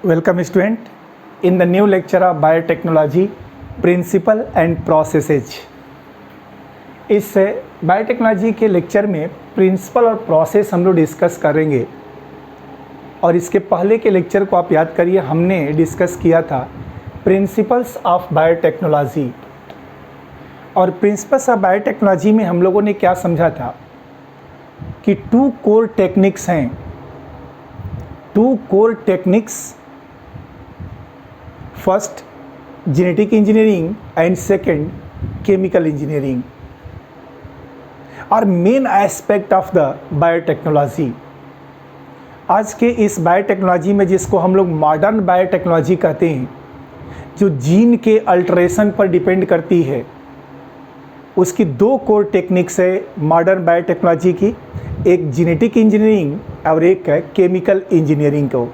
Welcome student in the new lecture of biotechnology principle and processes। इस biotechnology के lecture में principal और process हम लोग डिस्कस करेंगे। और इसके पहले के लेक्चर को आप याद करिए, हमने डिस्कस किया था प्रिंसिपल्स ऑफ बायोटेक्नोलॉजी। और प्रिंसिपल्स ऑफ बायोटेक्नोलॉजी में हम लोगों ने क्या समझा था कि टू कोर टेक्निक्स हैं। Two core techniques, first genetic engineering and second chemical engineering are main aspect of the biotechnology. आज के इस बायोटेक्नोलॉजी में, जिसको हम लोग मॉडर्न बायोटेक्नोलॉजी कहते हैं, जो जीन के अल्टरेशन पर डिपेंड करती है, उसकी दो कोर टेक्निक्स है मॉडर्न बायोटेक्नोलॉजी की, एक जेनेटिक इंजीनियरिंग और एक है केमिकल इंजीनियरिंग को।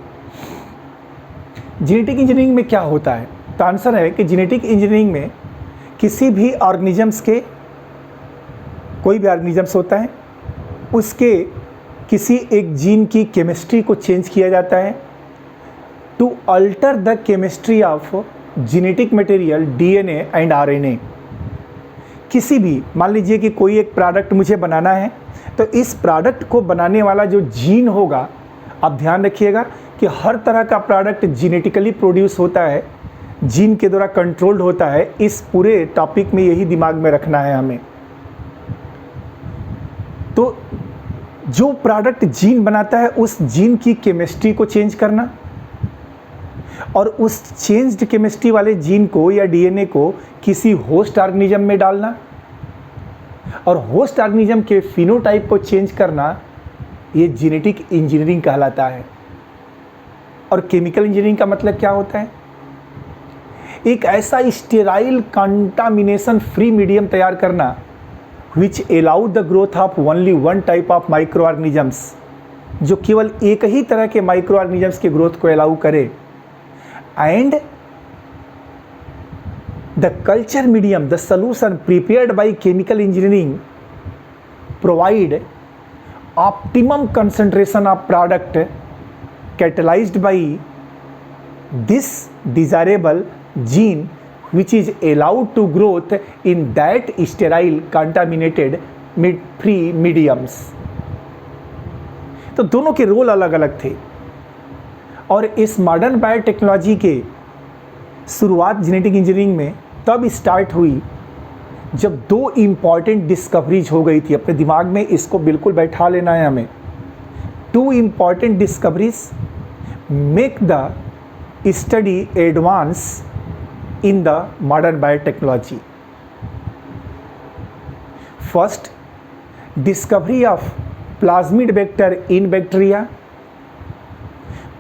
जेनेटिक इंजीनियरिंग में क्या होता है? तो आंसर है कि जेनेटिक इंजीनियरिंग में किसी भी ऑर्गेनिजम्स के, कोई भी ऑर्गेनिजम्स होता है, उसके किसी एक जीन की केमिस्ट्री को चेंज किया जाता है to alter the chemistry of genetic material DNA and RNA. किसी भी, मान लीजिए कि कोई एक प्रोडक्ट मुझे बनाना है, तो इस प्रोडक्ट को बनाने वाला जो जीन होगा, आप ध्यान रखिएगा कि हर तरह का प्रोडक्ट जेनेटिकली प्रोड्यूस होता है, जीन के द्वारा कंट्रोल्ड होता है। इस पूरे टॉपिक में यही दिमाग में रखना है हमें। तो जो प्रोडक्ट जीन बनाता है, उस जीन की केमिस्ट्री को चेंज करना और उस चेंज्ड केमिस्ट्री वाले जीन को या डीएनए को किसी होस्ट ऑर्गेनिज्म में डालना और होस्ट ऑर्गेनिज्म के फिनोटाइप को चेंज करना, ये जेनेटिक इंजीनियरिंग कहलाता है। और केमिकल इंजीनियरिंग का मतलब क्या होता है? एक ऐसा स्टेराइल कंटामिनेशन फ्री मीडियम तैयार करना which allow the growth of only one type of microorganisms, जो केवल एक ही तरह के माइक्रो ऑर्गेनिजम्स की ग्रोथ को अलाउ करे। And the culture medium, the solution prepared by chemical engineering provide optimum concentration of product catalyzed by this desirable gene which is allowed to growth in that sterile contaminated free mediums। तो दोनों के role अलग अलग थे। और इस modern biotechnology के शुरुआत जेनेटिक इंजीनियरिंग में तब स्टार्ट हुई जब दो इम्पॉर्टेंट डिस्कवरीज हो गई थी। अपने दिमाग में इसको बिल्कुल बैठा लेना है हमें। Two important discoveries make the study advance in the modern biotechnology। First, discovery of plasmid vector in bacteria।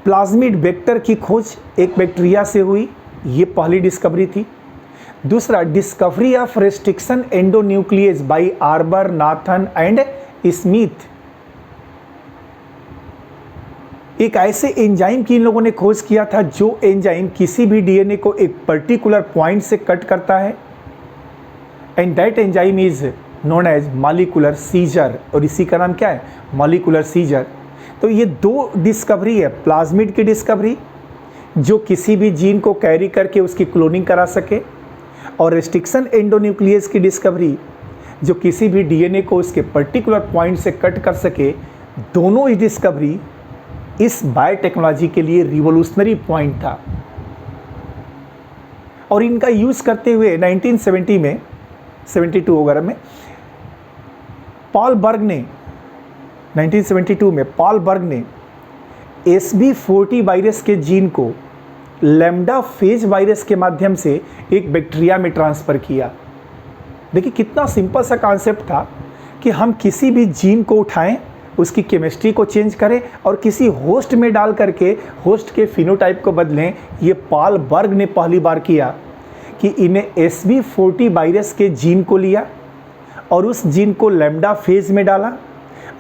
Plasmid vector की खोज एक बैक्टीरिया से हुई, ये पहली डिस्कवरी थी। दूसरा, discovery of restriction endonuclease by Arber, Nathan and Smith. एक ऐसे एंजाइम की इन लोगों ने खोज किया था जो एंजाइम किसी भी डीएनए को एक पर्टिकुलर पॉइंट से कट करता है, and that enzyme is known as molecular scissor. और इसी का नाम क्या है? Molecular scissor. तो ये दो डिस्कवरी है, प्लाज्मिड की डिस्कवरी जो किसी भी जीन को कैरी करके उसकी क्लोनिंग करा सके, और रेस्ट्रिक्शन एंडोन्यूक्लियस की डिस्कवरी जो किसी भी डीएनए को उसके पर्टिकुलर पॉइंट से कट कर सके। दोनों ही डिस्कवरी इस बायोटेक्नोलॉजी के लिए रिवोल्यूशनरी पॉइंट था। और इनका यूज़ करते हुए 1970 में, 72 वगैरह में, पॉल बर्ग ने 1972 में पॉल बर्ग ने SB40 वायरस के जीन को लैम्डा फेज वायरस के माध्यम से एक बैक्टीरिया में ट्रांसफ़र किया। देखिए कितना सिंपल सा कॉन्सेप्ट था कि हम किसी भी जीन को उठाएं, उसकी केमिस्ट्री को चेंज करें और किसी होस्ट में डाल करके होस्ट के फिनोटाइप को बदलें। ये पॉल बर्ग ने पहली बार किया कि इन्हें SB40 वायरस के जीन को लिया और उस जीन को लैम्डा फेज में डाला,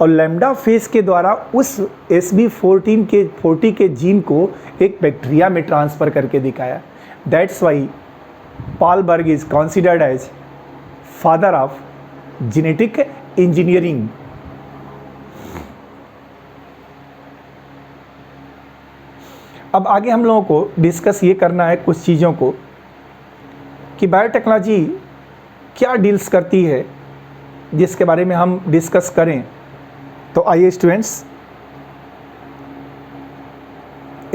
और लैम्डा फेज के द्वारा उस SB40 के जीन को एक बैक्टीरिया में ट्रांसफ़र करके दिखाया। That's why Paul Berg is considered as father of genetic engineering. अब आगे हम लोगों को डिस्कस ये करना है कुछ चीज़ों को कि बायोटेक्नोलॉजी क्या डील्स करती है, जिसके बारे में हम डिस्कस करें। तो आइए स्टूडेंट्स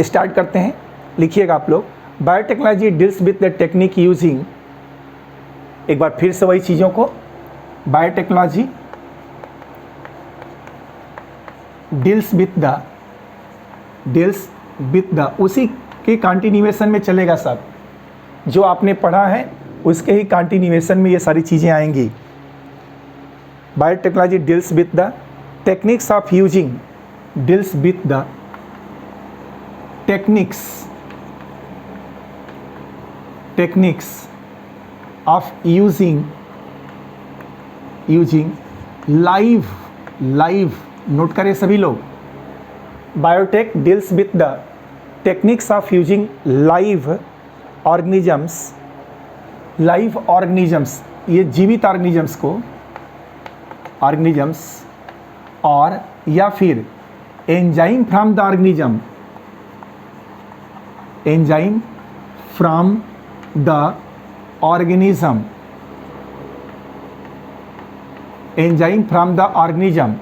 स्टार्ट करते हैं। लिखिएगा आप लोग, biotechnology deals with the technique using, एक बार फिर से वही चीज़ों को, बायोटेक्नोलॉजी डील्स विद द उसी के कंटिन्यूएशन में चलेगा सब, जो आपने पढ़ा है उसके ही कंटिन्यूएशन में ये सारी चीज़ें आएंगी। Biotechnology deals with the techniques of using, deals with the techniques of using live note करें सभी लोग, biotech deals with the techniques of using live organisms, ये जीवित ऑर्गेनिजम्स और या फिर enzyme from the organism, enzyme from the organism, enzyme from the organism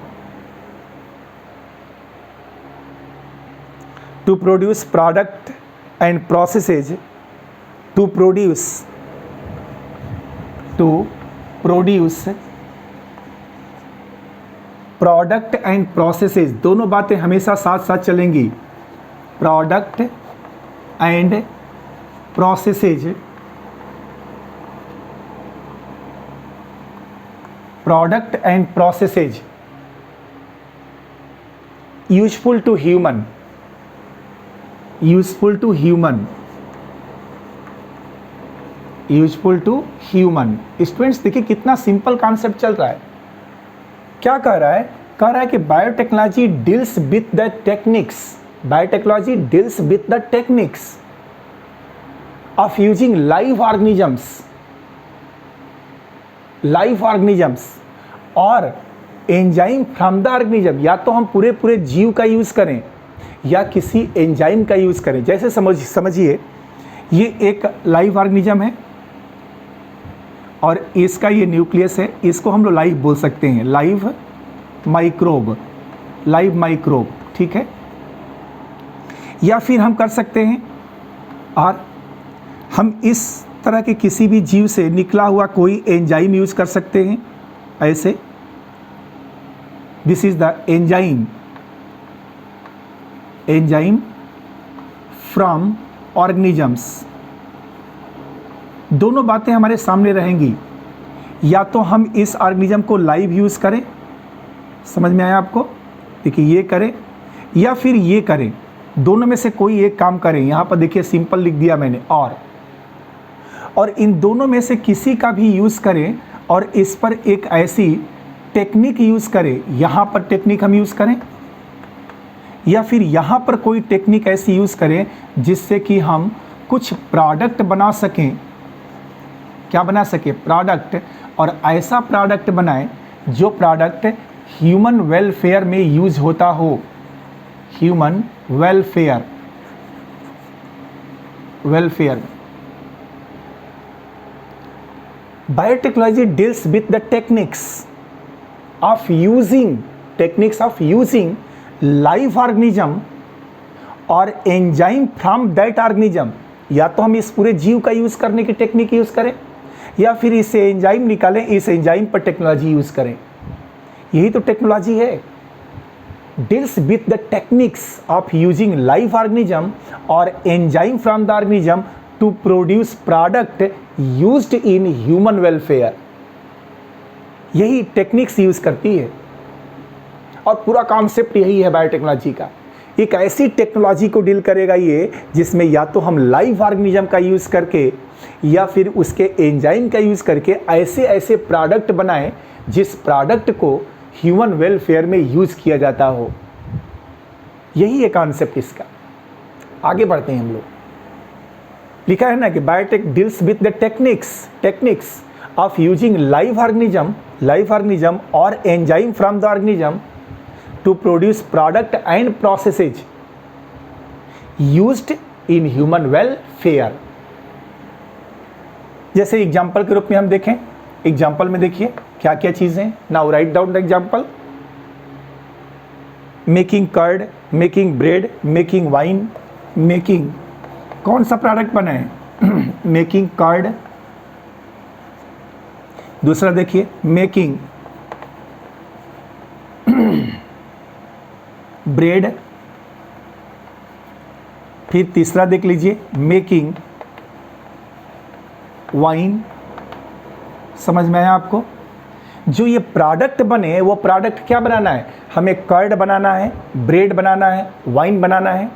to produce product and processes, to produce product and processes, दोनों बातें हमेशा साथ साथ चलेंगी। Product and processes, product and processes useful to human, useful to human. Students देखिए कितना simple concept चल रहा है। क्या कह रहा है? कह रहा है कि biotechnology deals with the techniques, biotechnology deals with the techniques of using live organisms और एंजाइम फ्रॉम द ऑर्गेनिज्म। या तो हम पूरे जीव का यूज करें या किसी एंजाइम का यूज़ करें। जैसे समझिए ये एक लाइव ऑर्गेनिज्म है और इसका ये न्यूक्लियस है, इसको हम लोग लाइव बोल सकते हैं, लाइव माइक्रोब, ठीक है। या फिर हम कर सकते हैं और हम इस तरह के किसी भी जीव से निकला हुआ कोई एंजाइम यूज़ कर सकते हैं, ऐसे this is the enzyme from organisms. दोनों बातें हमारे सामने रहेंगी। या तो हम इस ऑर्गेनिज्म को लाइव यूज़ करें, समझ में आया आपको? देखिए ये करें या फिर ये करें, दोनों में से कोई एक काम करें। यहाँ पर देखिए सिंपल लिख दिया मैंने, और इन दोनों में से किसी का भी यूज़ करें और इस पर एक ऐसी टेक्निक यूज़ करें। यहाँ पर टेक्निक हम यूज़ करें या फिर यहाँ पर कोई टेक्निक ऐसी यूज़ करें जिससे कि हम कुछ प्रोडक्ट बना सकें। क्या बना सके? प्रोडक्ट। और ऐसा प्रोडक्ट बनाएं जो प्रोडक्ट ह्यूमन वेलफेयर में यूज होता हो, human welfare. Biotechnology deals with the techniques of using live organism और एंजाइम फ्रॉम दैट ऑर्गेनिज्म। या तो हम इस पूरे जीव का यूज़ करने की टेक्निक यूज़ करें या फिर इससे एंजाइम निकालें, इस एंजाइम पर टेक्नोलॉजी यूज़ करें। यही तो टेक्नोलॉजी है। Deals with the techniques of using live organism और enzyme from the organism to produce product used in human welfare. यही टेक्निक्स यूज़ करती है और पूरा कॉन्सेप्ट यही है बायोटेक्नोलॉजी का। एक ऐसी टेक्नोलॉजी को डील करेगा ये जिसमें या तो हम लाइव ऑर्गेनिज्म का यूज़ करके या फिर उसके एंजाइम का यूज़ करके ऐसे प्रोडक्ट बनाएं जिस प्रोडक्ट को ह्यूमन वेलफेयर में यूज़ किया जाता हो। यही है कॉन्सेप्ट इसका। आगे बढ़ते हैं हम लोग। लिखा है ना कि biotech deals with the techniques of using live organism और enzyme from the organism to produce product and processes. Used in human welfare. जैसे एग्जाम्पल के रूप में हम देखें, एग्जाम्पल में देखिए क्या क्या चीजें। Now write down the example. Making curd, making bread, making wine, making, कौन सा प्रोडक्ट बना है? Making curd. दूसरा देखिए मेकिंग ब्रेड। फिर तीसरा देख लीजिए मेकिंग वाइन। समझ में आया आपको? जो ये प्रोडक्ट बने वो प्रोडक्ट क्या बनाना है? हमें कर्ड बनाना है, ब्रेड बनाना है, वाइन बनाना है।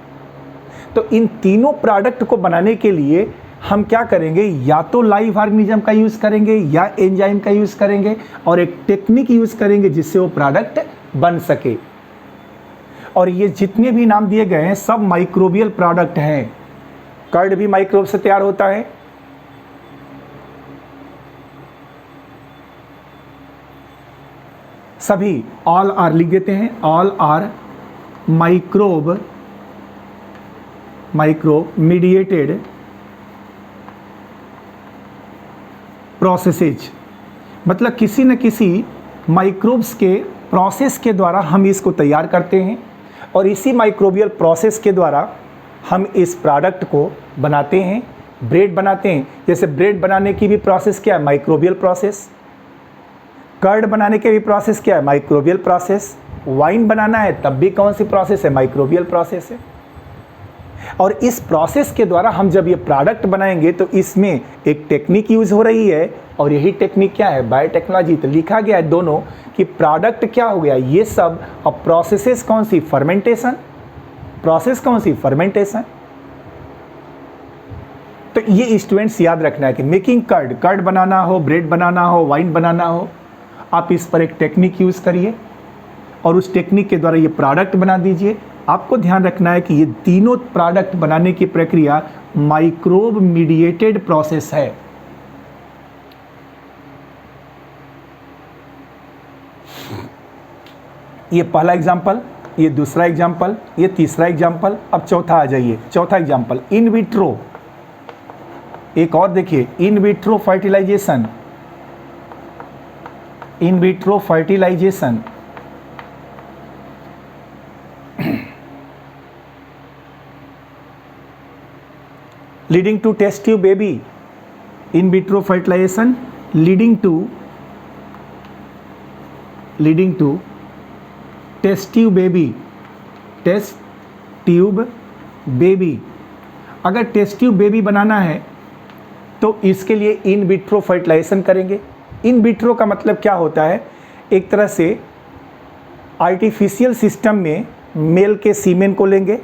तो इन तीनों प्रोडक्ट को बनाने के लिए हम क्या करेंगे? या तो लाइव ऑर्गेनिज्म का यूज करेंगे या एंजाइम का यूज करेंगे और एक टेक्निक यूज करेंगे जिससे वो प्रोडक्ट बन सके। और ये जितने भी नाम दिए गए हैं सब माइक्रोबियल प्रोडक्ट हैं। कर्ड भी माइक्रोब से तैयार होता है, सभी ऑल आर लिख देते हैं, all are microbe mediated processes, मतलब किसी न किसी माइक्रोब्स के प्रोसेस के द्वारा हम इसको तैयार करते हैं और इसी माइक्रोबियल प्रोसेस के द्वारा हम इस प्रोडक्ट को बनाते हैं, ब्रेड बनाते हैं। जैसे ब्रेड बनाने की भी प्रोसेस क्या है? Microbial process. कर्ड बनाने के भी प्रोसेस क्या है? Microbial process. वाइन बनाना है तब भी कौन सी प्रोसेस है? माइक्रोबियल प्रोसेस है। और इस प्रोसेस के द्वारा हम जब ये प्रोडक्ट बनाएंगे तो इसमें एक टेक्निक यूज हो रही है और यही टेक्निक क्या है? बायोटेक्नोलॉजी। तो लिखा गया है दोनों कि प्रोडक्ट क्या हो गया ये सब। और प्रोसेसेस कौन सी? फर्मेंटेशन। प्रोसेस कौन सी? फर्मेंटेशन। तो ये स्टूडेंट्स याद रखना है कि मेकिंग कर्ड, कर्ड बनाना हो, ब्रेड बनाना हो, वाइन बनाना हो, आप इस पर एक टेक्निक यूज करिए और उस टेक्निक के द्वारा ये प्रोडक्ट बना दीजिए। आपको ध्यान रखना है कि ये तीनों प्रोडक्ट बनाने की प्रक्रिया माइक्रोब मीडिएटेड प्रोसेस है। ये पहला एग्जाम्पल, ये दूसरा एग्जाम्पल, ये तीसरा एग्जाम्पल। अब चौथा आ जाइए, चौथा एग्जाम्पल इन विट्रो। एक और देखिए, in vitro fertilization. In vitro fertilization leading to test tube baby, in vitro fertilization leading to test tube baby, test tube baby। अगर टेस्ट ट्यूब बेबी बनाना है तो इसके लिए इन विट्रो फर्टिलाइजेशन करेंगे। इन विट्रो का मतलब क्या होता है? एक तरह से आर्टिफिशियल सिस्टम में मेल के सीमेन को लेंगे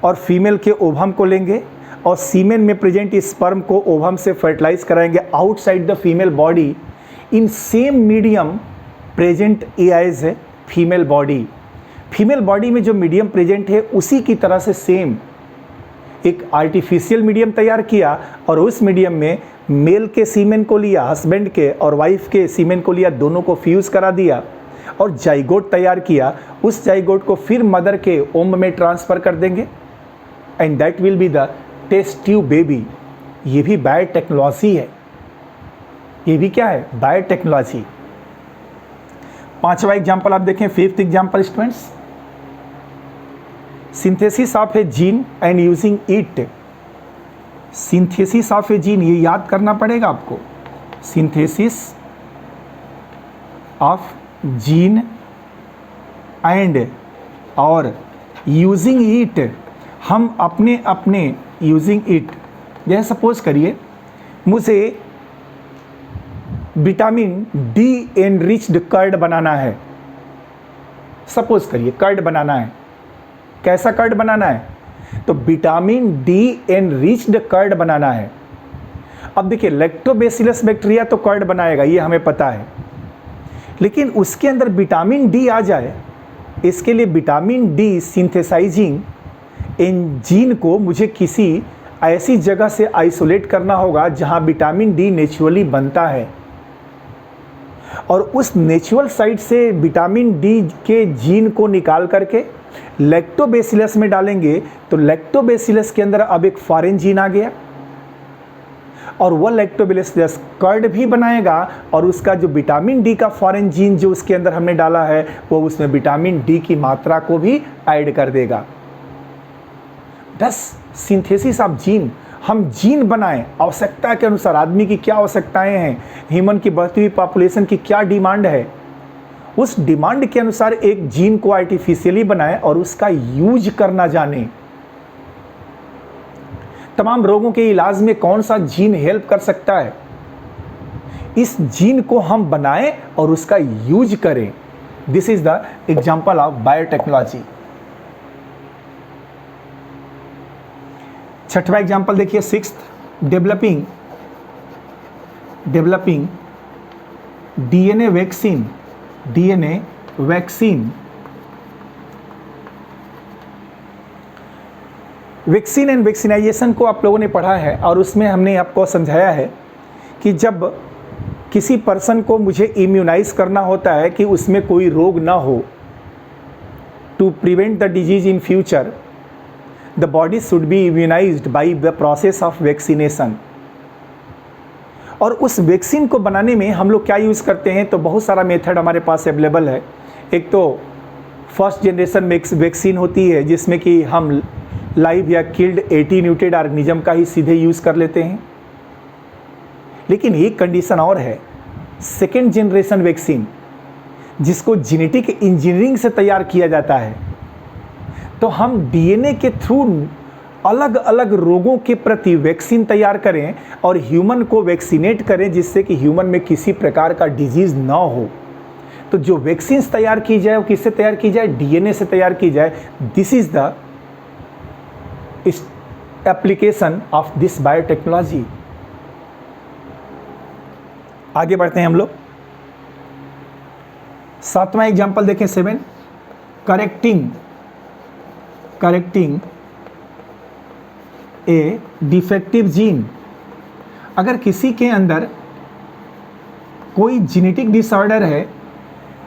और फीमेल के ओवम को लेंगे और सीमेन में प्रेजेंट स्पर्म को ओवम से फर्टिलाइज कराएंगे outside the female body in same medium present as female body. Female body में जो मीडियम प्रेजेंट है उसी की तरह से सेम एक आर्टिफिशियल मीडियम तैयार किया और उस मीडियम में मेल के सीमेन को लिया, हस्बैंड के और वाइफ के सीमेन को लिया, दोनों को फ्यूज़ करा दिया और जाइगोट तैयार किया। उस जाइगोट को फिर मदर के ओम में ट्रांसफ़र कर देंगे and that will be the test tube baby. ये भी बायोटेक्नोलॉजी है, ये भी क्या है? बायोटेक्नोलॉजी। पांचवा एग्जाम्पल आप देखें, fifth example students, synthesis of a gene and using it. Synthesis of a gene, ये याद करना पड़ेगा आपको। सिंथेसिस ऑफ जीन एंड और यूजिंग इट, हम अपने यूजिंग इट, जैसे सपोज करिए मुझे विटामिन डी एनरिच्ड कर्ड बनाना है। सपोज करिए कर्ड बनाना है, कैसा कर्ड बनाना है? तो विटामिन डी एनरिच्ड कर्ड बनाना है। अब देखिए लैक्टोबैसिलस बैक्टीरिया तो कर्ड बनाएगा, ये हमें पता है, लेकिन उसके अंदर विटामिन डी आ जाए, इसके लिए विटामिन डी सिंथेसाइजिंग एंजीन को मुझे किसी ऐसी जगह से आइसोलेट करना होगा जहां विटामिन डी नेचुरली बनता है। और उस नेचुरल साइट से विटामिन डी के जीन को निकाल करके लैक्टोबैसिलस में डालेंगे, तो लैक्टोबैसिलस के अंदर अब एक फॉरेन जीन आ गया और वह लैक्टोबैसिलस कर्ड भी बनाएगा और उसका जो विटामिन डी का फॉरेन जीन जो उसके अंदर हमने डाला है वो उसमें विटामिन डी की मात्रा को भी ऐड कर देगा। 10 सिंथेसिस ऑफ जीन, हम जीन बनाएं आवश्यकता के अनुसार। आदमी की क्या आवश्यकताएं हैं, ह्यूमन की बढ़ती हुई पॉपुलेशन की क्या डिमांड है, उस डिमांड के अनुसार एक जीन को आर्टिफिशियली बनाएं और उसका यूज करना जाने। तमाम रोगों के इलाज में कौन सा जीन हेल्प कर सकता है, इस जीन को हम बनाएं और उसका यूज करें। This is the example of biotechnology. छठवां एग्जाम्पल देखिए, 6th, developing DNA vaccine. Vaccine and vaccination को आप लोगों ने पढ़ा है और उसमें हमने आपको समझाया है कि जब किसी पर्सन को मुझे इम्यूनाइज करना होता है कि उसमें कोई रोग ना हो, to prevent the disease in future, the body should be immunized by the process of vaccination. और उस वैक्सीन को बनाने में हम लोग क्या यूज़ करते हैं, तो बहुत सारा मेथड हमारे पास अवेलेबल है। एक तो फर्स्ट जनरेशन वैक्सीन होती है जिसमें कि हम लाइव या किल्ड एटीन्यूटेड ऑर्गेनिज्म का ही सीधे यूज़ कर लेते हैं। लेकिन एक कंडीशन और है, सेकेंड जनरेशन वैक्सीन जिसको जेनेटिक इंजीनियरिंग से तैयार किया जाता है, तो हम डीएनए के थ्रू अलग अलग रोगों के प्रति वैक्सीन तैयार करें और ह्यूमन को वैक्सीनेट करें जिससे कि ह्यूमन में किसी प्रकार का डिजीज़ ना हो। तो जो वैक्सीन तैयार की जाए वो किससे तैयार की जाए, डीएनए से तैयार की जाए। This is the application of this biotechnology. आगे बढ़ते हैं हम लोग। 7वां एग्जाम्पल देखें, 7, करेक्टिंग ए डिफेक्टिव जीन। अगर किसी के अंदर कोई जेनेटिक डिसऑर्डर है,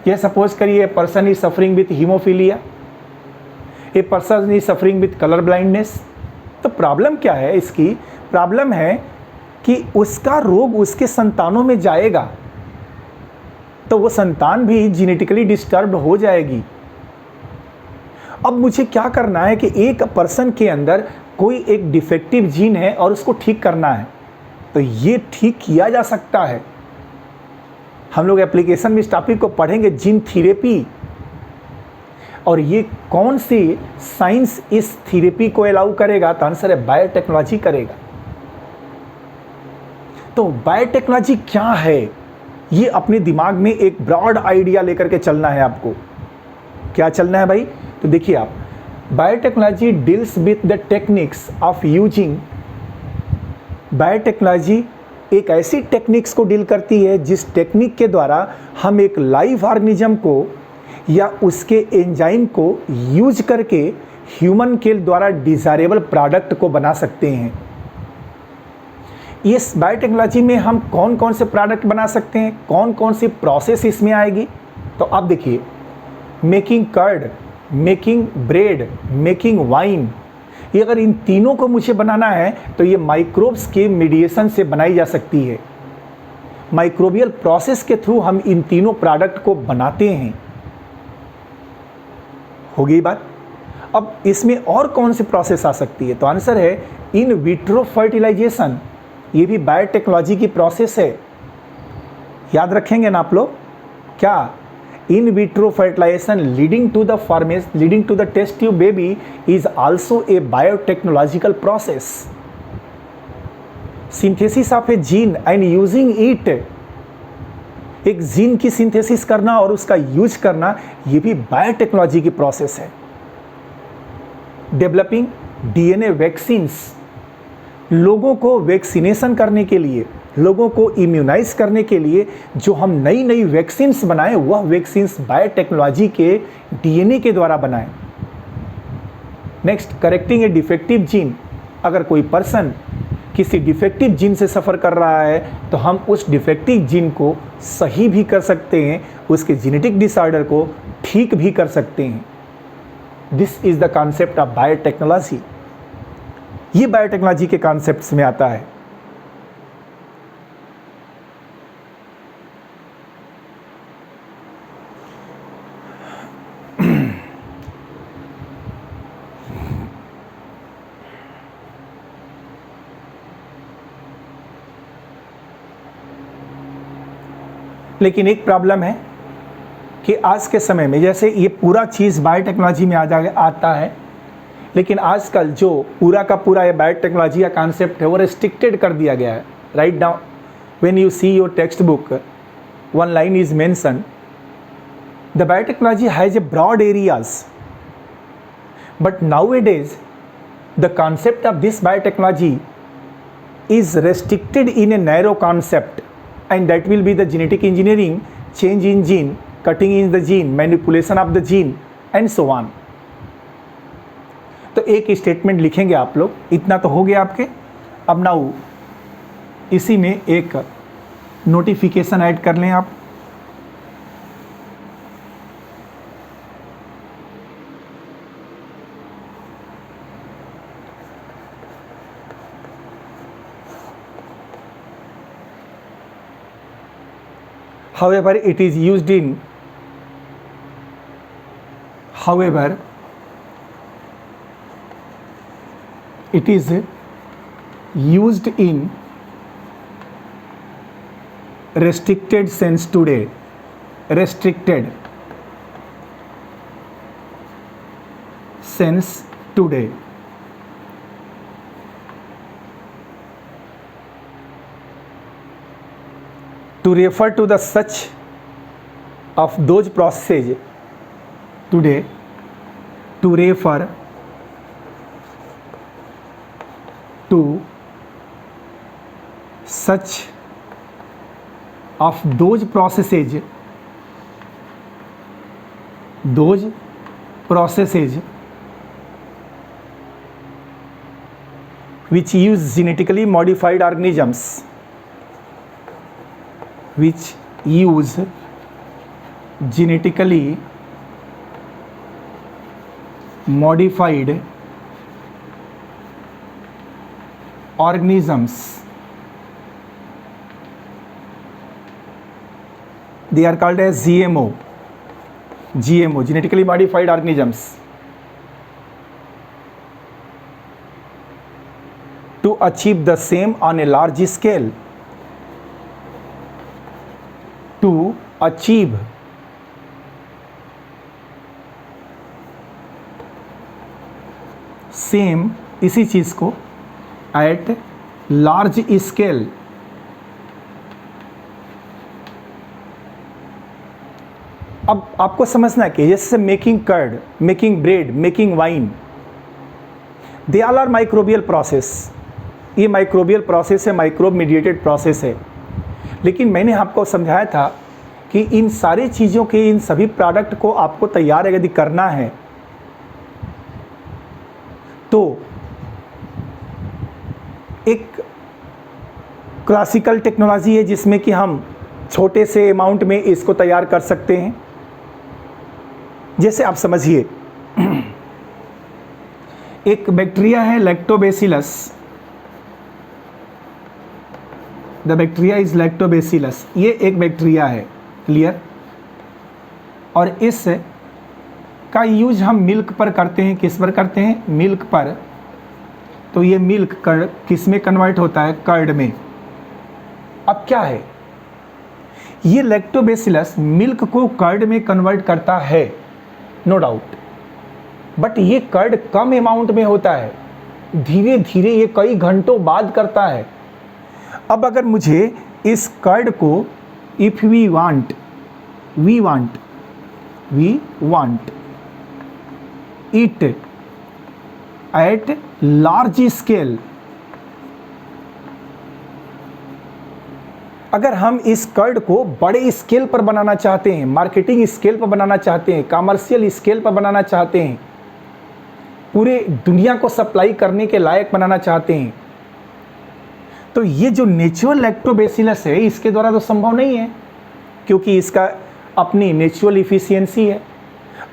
ये सपोज करिए person is suffering with haemophilia, a person is suffering with colour blindness, तो प्रॉब्लम क्या है इसकी, प्रॉब्लम है कि उसका रोग उसके संतानों में जाएगा तो वो संतान भी जेनेटिकली डिस्टर्ब हो जाएगी। अब मुझे क्या करना है कि एक पर्सन के अंदर कोई एक डिफेक्टिव जीन है और उसको ठीक करना है, तो ये ठीक किया जा सकता है। हम लोग एप्लीकेशन में इस टॉपिक को पढ़ेंगे, जीन थेरेपी, और ये कौन सी साइंस इस थेरेपी को अलाउ करेगा, तो आंसर है बायोटेक्नोलॉजी करेगा। तो बायोटेक्नोलॉजी क्या है, ये अपने दिमाग में एक ब्रॉड आइडिया लेकर के चलना है आपको। क्या चलना है भाई, तो देखिए आप, biotechnology deals with the techniques of using, biotechnology एक ऐसी टेक्निक्स को डील करती है जिस टेक्निक के द्वारा हम एक लाइव ऑर्गेनिज्म को या उसके एंजाइम को यूज करके ह्यूमन के द्वारा डिजायरेबल प्रोडक्ट को बना सकते हैं। इस बायोटेक्नोलॉजी में हम कौन कौन से प्रोडक्ट बना सकते हैं, कौन कौन सी प्रोसेस इसमें आएगी, तो आप देखिए, making curd, making bread, making wine, ये अगर इन तीनों को मुझे बनाना है तो ये माइक्रोब्स के मीडिएशन से बनाई जा सकती है। माइक्रोबियल प्रोसेस के थ्रू हम इन तीनों प्रोडक्ट को बनाते हैं। हो गई बात। अब इसमें और कौन सी प्रोसेस आ सकती है, तो आंसर है इन विट्रो फर्टिलाइजेशन, ये भी बायोटेक्नोलॉजी की प्रोसेस है। याद रखेंगे ना आप लोग, क्या in vitro fertilization leading to the test tube baby is also a biotechnological process. Synthesis of a gene and using it, एक जीन की सिंथेसिस करना और उसका यूज करना, ये भी बायोटेक्नोलॉजी की प्रोसेस है। डेवलपिंग डीएनए वैक्सीन्स, लोगों को वैक्सीनेशन करने के लिए, लोगों को इम्यूनाइज करने के लिए जो हम नई नई वैक्सीन्स बनाएं, वह वैक्सीन्स बायोटेक्नोलॉजी के डीएनए के द्वारा बनाएं। नेक्स्ट, करेक्टिंग ए डिफेक्टिव जीन, अगर कोई पर्सन किसी डिफेक्टिव जीन से सफ़र कर रहा है तो हम उस डिफेक्टिव जीन को सही भी कर सकते हैं, उसके जेनेटिक डिसऑर्डर को ठीक भी कर सकते हैं। This is the concept of biotechnology. ये बायोटेक्नोलॉजी के कॉन्सेप्ट्स में आता है। लेकिन एक प्रॉब्लम है कि आज के समय में जैसे ये पूरा चीज़ बायोटेक्नोलॉजी में आता है, लेकिन आजकल जो पूरा का पूरा ये बायोटेक्नोलॉजी का कॉन्सेप्ट है वो रेस्ट्रिक्टेड कर दिया गया है। Right now when you see your text book, one line is mention, the biotechnology has a broad areas, but nowadays the concept of this biotechnology is restricted in a narrow concept, and that will be the genetic engineering, change in gene, cutting in the gene, manipulation of the gene and so on। तो एक statement लिखेंगे आप लोग, इतना तो हो गया आपके। अब नाउ इसी में एक नोटिफिकेशन ऐड कर लें आप। However, it is used in restricted sense today. Restricted sense today. To refer to the such of those processes today, to refer to such of those processes which use genetically modified organisms, which use genetically modified organisms, they are called as GMO, genetically modified organisms, to achieve the same on a large scale, to achieve same इसी चीज़ को eight large scale. अब आपको समझना है कि जैसे making curd, making bread, making wine, they all are microbial process. ये microbial process है, माइक्रोब मीडिएटेड प्रोसेस है। लेकिन मैंने आपको समझाया था कि इन सारी चीज़ों के, इन सभी प्रोडक्ट को आपको तैयार यदि करना है तो एक क्लासिकल टेक्नोलॉजी है जिसमें कि हम छोटे से अमाउंट में इसको तैयार कर सकते हैं। जैसे आप समझिए, एक बैक्टीरिया है lactobacillus, the bacteria is lactobacillus. ये एक बैक्टीरिया है, क्लियर। और इस का यूज हम मिल्क पर करते हैं। किस पर करते हैं? मिल्क पर। तो ये मिल्क कर्ड किस में कन्वर्ट होता है? कर्ड में। अब क्या है, ये लैक्टोबैसिलस मिल्क को कर्ड में कन्वर्ट करता है, नो डाउट, बट ये कर्ड कम अमाउंट में होता है, धीरे धीरे ये कई घंटों बाद करता है। अब अगर मुझे इस कर्ड को, if we want it at large scale, अगर हम इस कर्ड को बड़े स्केल पर बनाना चाहते हैं, मार्केटिंग स्केल पर बनाना चाहते हैं, कमर्शियल स्केल पर बनाना चाहते हैं, पूरे दुनिया को सप्लाई करने के लायक बनाना चाहते हैं, तो ये जो नेचुरल लैक्टोबैसिलस है इसके द्वारा तो संभव नहीं है, क्योंकि इसका अपनी नेचुरल इफिशियंसी है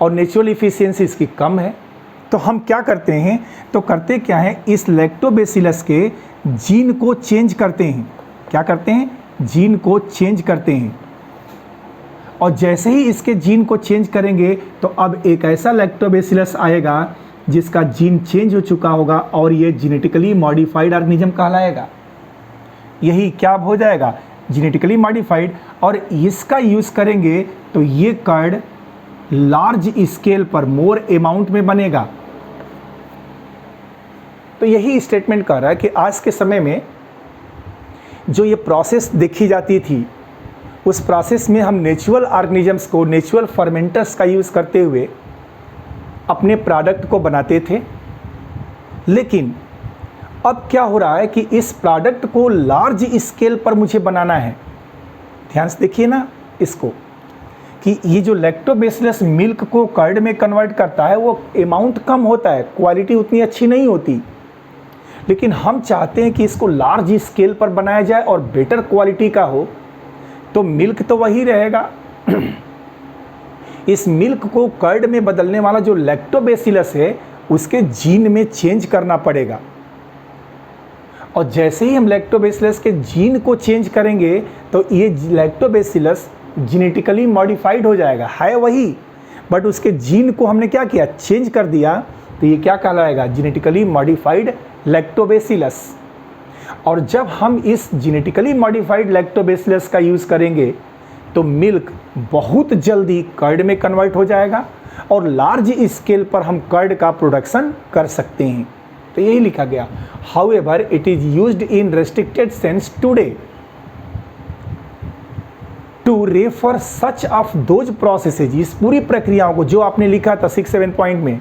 और नेचुरल इफिशियंसी इसकी कम है। तो हम क्या करते हैं, तो करते क्या है, इस लैक्टोबैसिलस के जीन को चेंज करते हैं। क्या करते हैं, जीन को चेंज करते हैं। और जैसे ही इसके जीन को चेंज करेंगे तो अब एक ऐसा लैक्टोबैसिलस आएगा जिसका जीन चेंज हो चुका होगा और ये जेनेटिकली मॉडिफाइड ऑर्गेनिज्म कहलाएगा। यही क्या हो जाएगा, जेनेटिकली मॉडिफाइड। और इसका यूज़ करेंगे तो ये कर्ड लार्ज स्केल पर मोर अमाउंट में बनेगा। तो यही स्टेटमेंट कर रहा है कि आज के समय में जो ये प्रोसेस देखी जाती थी, उस प्रोसेस में हम नेचुरल ऑर्गेनिजम्स को, नेचुरल फर्मेंटर्स का यूज़ करते हुए अपने प्रोडक्ट को बनाते थे। लेकिन अब क्या हो रहा है कि इस प्रोडक्ट को लार्ज स्केल पर मुझे बनाना है। ध्यान से देखिए ना इसको, कि ये जो लैक्टोबैसिलस मिल्क को कर्ड में कन्वर्ट करता है वो अमाउंट कम होता है, क्वालिटी उतनी अच्छी नहीं होती। लेकिन हम चाहते हैं कि इसको लार्ज स्केल पर बनाया जाए और बेटर क्वालिटी का हो, तो मिल्क तो वही रहेगा। इस मिल्क को कर्ड में बदलने वाला जो लैक्टोबैसिलस है उसके जीन में चेंज करना पड़ेगा। और जैसे ही हम लैक्टोबैसिलस के जीन को चेंज करेंगे तो ये लैक्टोबैसिलस जेनेटिकली मॉडिफाइड हो जाएगा, है वही, बट उसके जीन को हमने क्या किया, चेंज कर दिया। तो ये क्या कहलाएगा, जेनेटिकली मॉडिफाइड लैक्टोबैसिलस। और जब हम इस जेनेटिकली मॉडिफाइड लैक्टोबैसिलस का यूज़ करेंगे तो मिल्क बहुत जल्दी कर्ड में कन्वर्ट हो जाएगा और लार्ज स्केल पर हम कर्ड का प्रोडक्शन कर सकते हैं। तो यही लिखा गया, however it is used in restricted sense today to refer such of those processes. इस पूरी प्रक्रियाओं को जो आपने लिखा था 6-7 पॉइंट में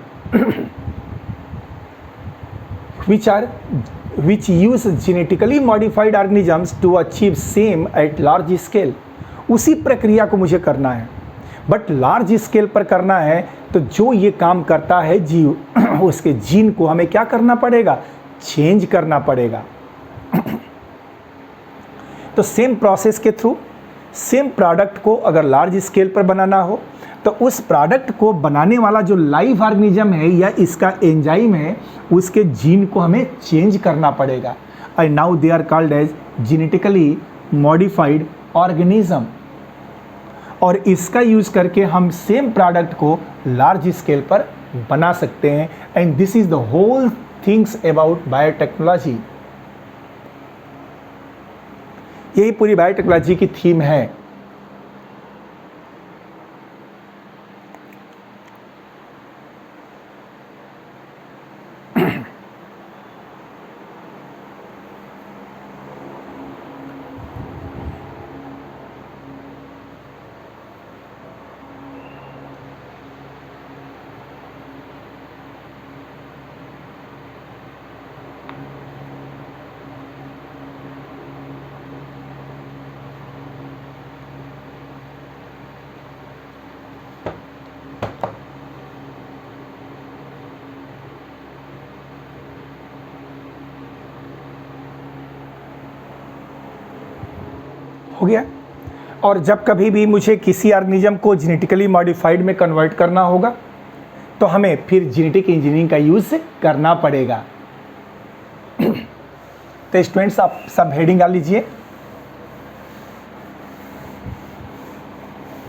which use genetically modified organisms to achieve same at large scale, उसी प्रक्रिया को मुझे करना है, बट लार्ज स्केल पर करना है। तो जो ये काम करता है जीव, उसके जीन को हमें क्या करना पड़ेगा, चेंज करना पड़ेगा। तो सेम प्रोसेस के थ्रू सेम प्रोडक्ट को अगर लार्ज स्केल पर बनाना हो तो उस प्रोडक्ट को बनाने वाला जो लाइव ऑर्गेनिज्म है या इसका एंजाइम है उसके जीन को हमें चेंज करना पड़ेगा। And now they are called as genetically modified organism. और इसका यूज़ करके हम सेम प्रोडक्ट को लार्ज स्केल पर बना सकते हैं। And this is the whole things about biotechnology. यही पूरी बायोटेक्नोलॉजी की थीम है। हो गया। और जब कभी भी मुझे किसी ऑर्गेनिज्म को जेनेटिकली मॉडिफाइड में कन्वर्ट करना होगा तो हमें फिर जेनेटिक इंजीनियरिंग का यूज़ करना पड़ेगा। तो स्टूडेंट्स आप सब हेडिंग आ लीजिए।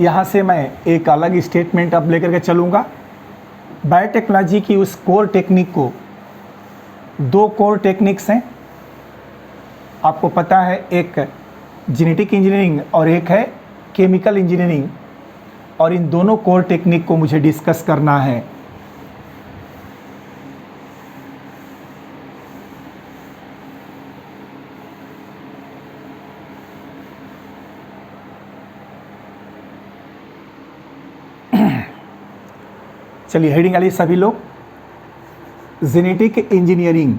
यहाँ से मैं एक अलग स्टेटमेंट अब लेकर के चलूँगा। बायोटेक्नोलॉजी की उस कोर टेक्निक को, दो कोर टेक्निक्स हैं, आपको पता है, एक जेनेटिक इंजीनियरिंग और एक है केमिकल इंजीनियरिंग। और इन दोनों कोर टेक्निक को मुझे डिस्कस करना है। चलिए हेडिंग वाली सभी लोग, जेनेटिक इंजीनियरिंग।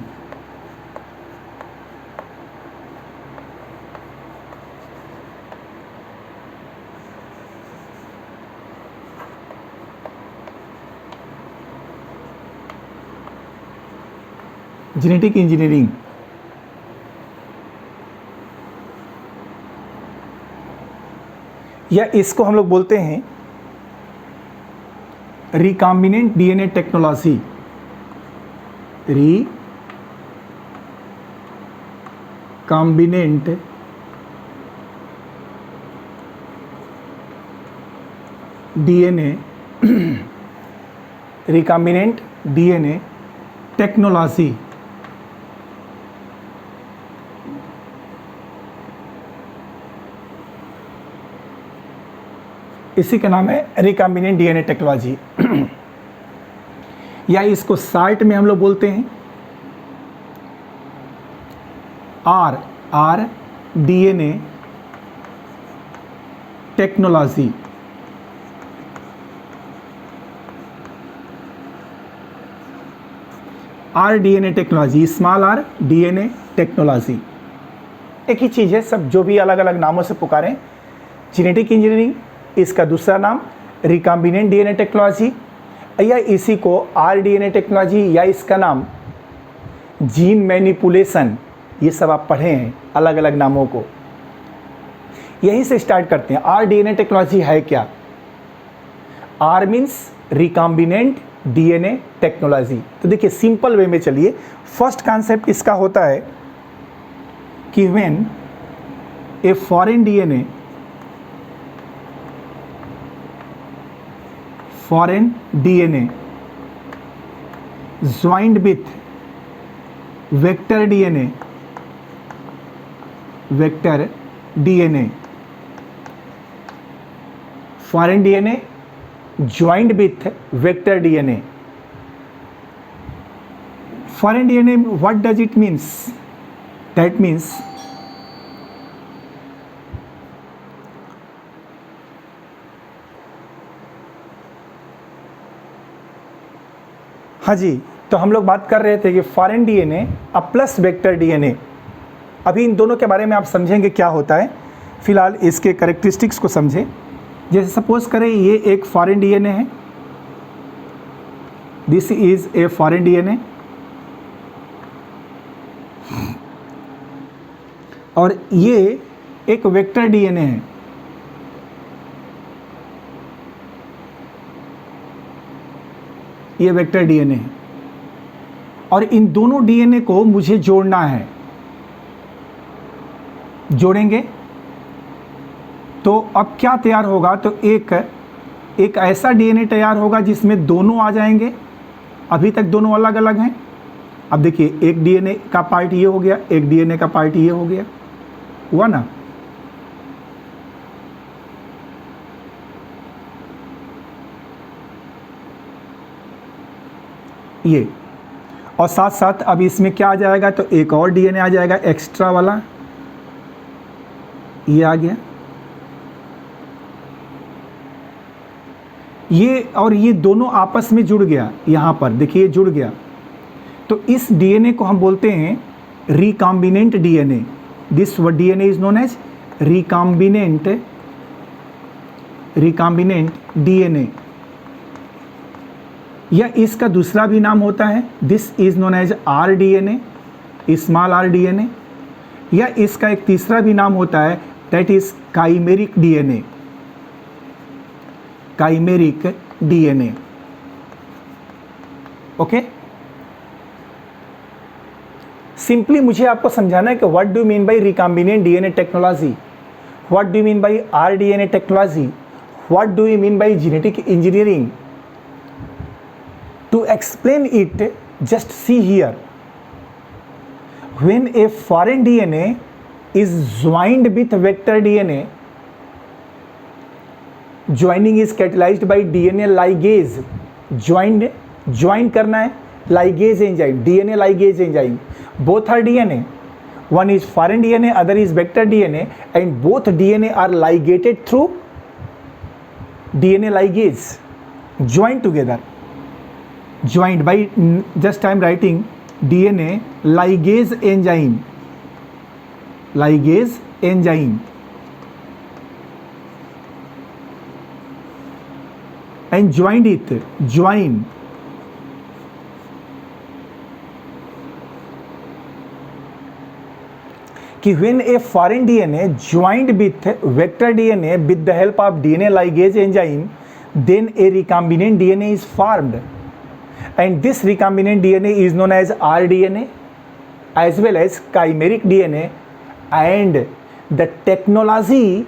जेनेटिक इंजीनियरिंग या इसको हम लोग बोलते हैं recombinant DNA technology. Recombinant DNA recombinant DNA technology. इसी का नाम है रिकॉम्बिनेंट डीएनए टेक्नोलॉजी। या इसको शार्ट में हम लोग बोलते हैं R DNA technology. R DNA technology, small R DNA technology, एक ही चीज़ है, सब जो भी अलग अलग नामों से पुकारें। जेनेटिक इंजीनियरिंग, इसका दूसरा नाम रिकॉम्बिनेंट डीएनए टेक्नोलॉजी, या इसी को आर डीएनए टेक्नोलॉजी, या इसका नाम जीन मैनिपुलेशन। ये सब आप पढ़े हैं अलग अलग नामों को। यहीं से स्टार्ट करते हैं। आर डीएनए टेक्नोलॉजी है क्या? R means recombinant DNA technology. तो देखिए सिंपल वे में चलिए, फर्स्ट कॉन्सेप्ट इसका होता है कि when a foreign DNA joined with vector DNA foreign DNA joined with vector DNA. Foreign DNA, what does it means? That means हाँ जी, तो हम लोग बात कर रहे थे कि फॉरेन डीएनए अब प्लस वेक्टर डीएनए। अभी इन दोनों के बारे में आप समझेंगे क्या होता है। फिलहाल इसके कैरेक्टरिस्टिक्स को समझें। जैसे सपोज करें ये एक फॉरेन डीएनए है, this is a foreign DNA, और ये एक वेक्टर डीएनए है। ये वेक्टर डीएनए है और इन दोनों डीएनए को मुझे जोड़ना है। जोड़ेंगे तो अब क्या तैयार होगा? तो एक ऐसा डीएनए तैयार होगा जिसमें दोनों आ जाएंगे। अभी तक दोनों अलग अलग हैं। अब देखिए एक डीएनए का पार्ट ये हो गया, एक डीएनए का पार्ट ये हो गया, हुआ ना। ये और साथ साथ अब इसमें क्या आ जाएगा? तो एक और डीएनए आ जाएगा एक्स्ट्रा वाला, ये आ गया। ये और ये दोनों आपस में जुड़ गया। यहां पर देखिए जुड़ गया। तो इस डीएनए को हम बोलते हैं recombinant DNA. This DNA is known as recombinant DNA, या इसका दूसरा भी नाम होता है, this is known as R DNA, small R DNA, या इसका एक तीसरा भी नाम होता है, that is chimeric DNA. Chimeric DNA, okay. Simply मुझे आपको समझाना है कि what do mean by recombinant DNA technology, what do mean by R DNA technology, what do you mean by genetic engineering. To explain it, just see here. When a foreign DNA is joined with vector DNA, joining is catalyzed by DNA ligase. Join करना है ligase enzyme, DNA ligase enzyme. Both are DNA. One is foreign DNA, other is vector DNA, and both DNA are ligated through DNA ligase. Joined together. Joined by, just I am writing DNA ligase enzyme, and join कि when a foreign DNA joined with vector DNA with the help of DNA ligase enzyme, then a recombinant DNA is formed, and this recombinant DNA is known as R DNA as well as chimeric DNA, and the technology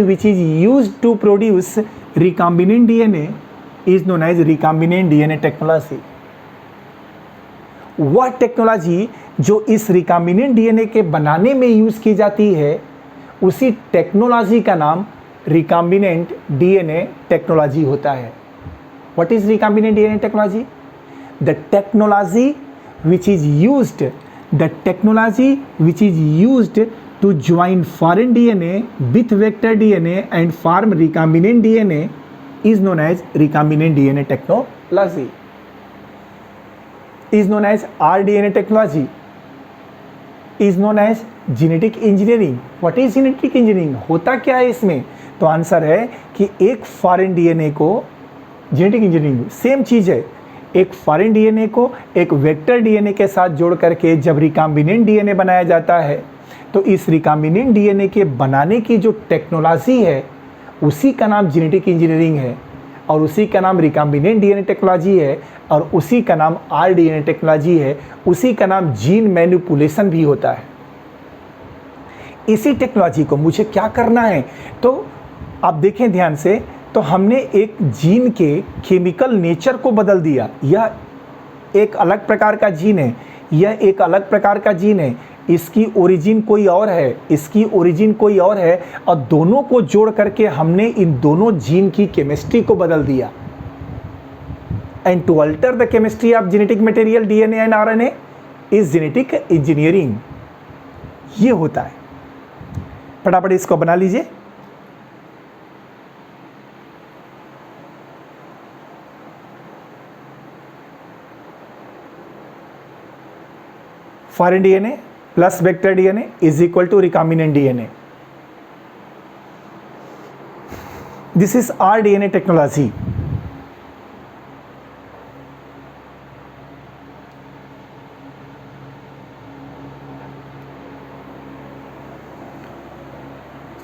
which is used to produce recombinant DNA is known as recombinant DNA technology. वह technology जो इस recombinant DNA के बनाने में use की जाती है, उसी टेक्नोलॉजी का नाम रिकॉम्बिनेंट डीएनए टेक्नोलॉजी होता है. What is recombinant DNA technology? The technology which is used to join foreign DNA with vector DNA and form recombinant DNA is known as recombinant DNA technology, is known as rDNA technology, is known as genetic engineering. What is genetic engineering? होता क्या है इसमें? तो answer है कि एक foreign DNA को, genetic engineering same चीज़ है, एक फॉरेन डीएनए को एक वेक्टर डीएनए के साथ जोड़ करके जब रिकॉम्बिनेंट डीएनए बनाया जाता है, तो इस रिकॉम्बिनेंट डीएनए के बनाने की जो टेक्नोलॉजी है, उसी का नाम जेनेटिक इंजीनियरिंग है, और उसी का नाम रिकॉम्बिनेंट डीएनए टेक्नोलॉजी है, और उसी का नाम आरडीएनए टेक्नोलॉजी है, उसी का नाम जीन मैनिपुलेशन भी होता है. इसी टेक्नोलॉजी को मुझे क्या करना है, तो आप देखें ध्यान से, तो हमने एक जीन के केमिकल नेचर को बदल दिया. यह एक अलग प्रकार का जीन है, यह एक अलग प्रकार का जीन है, इसकी ओरिजिन कोई और है, इसकी ओरिजिन कोई और है, और दोनों को जोड़ करके हमने इन दोनों जीन की केमिस्ट्री को बदल दिया. And to alter the chemistry of genetic material DNA and RNA is genetic engineering. ये होता है. फटाफट इसको बना लीजिए. Foreign DNA plus vector DNA is equal to recombinant DNA. This is R DNA technology.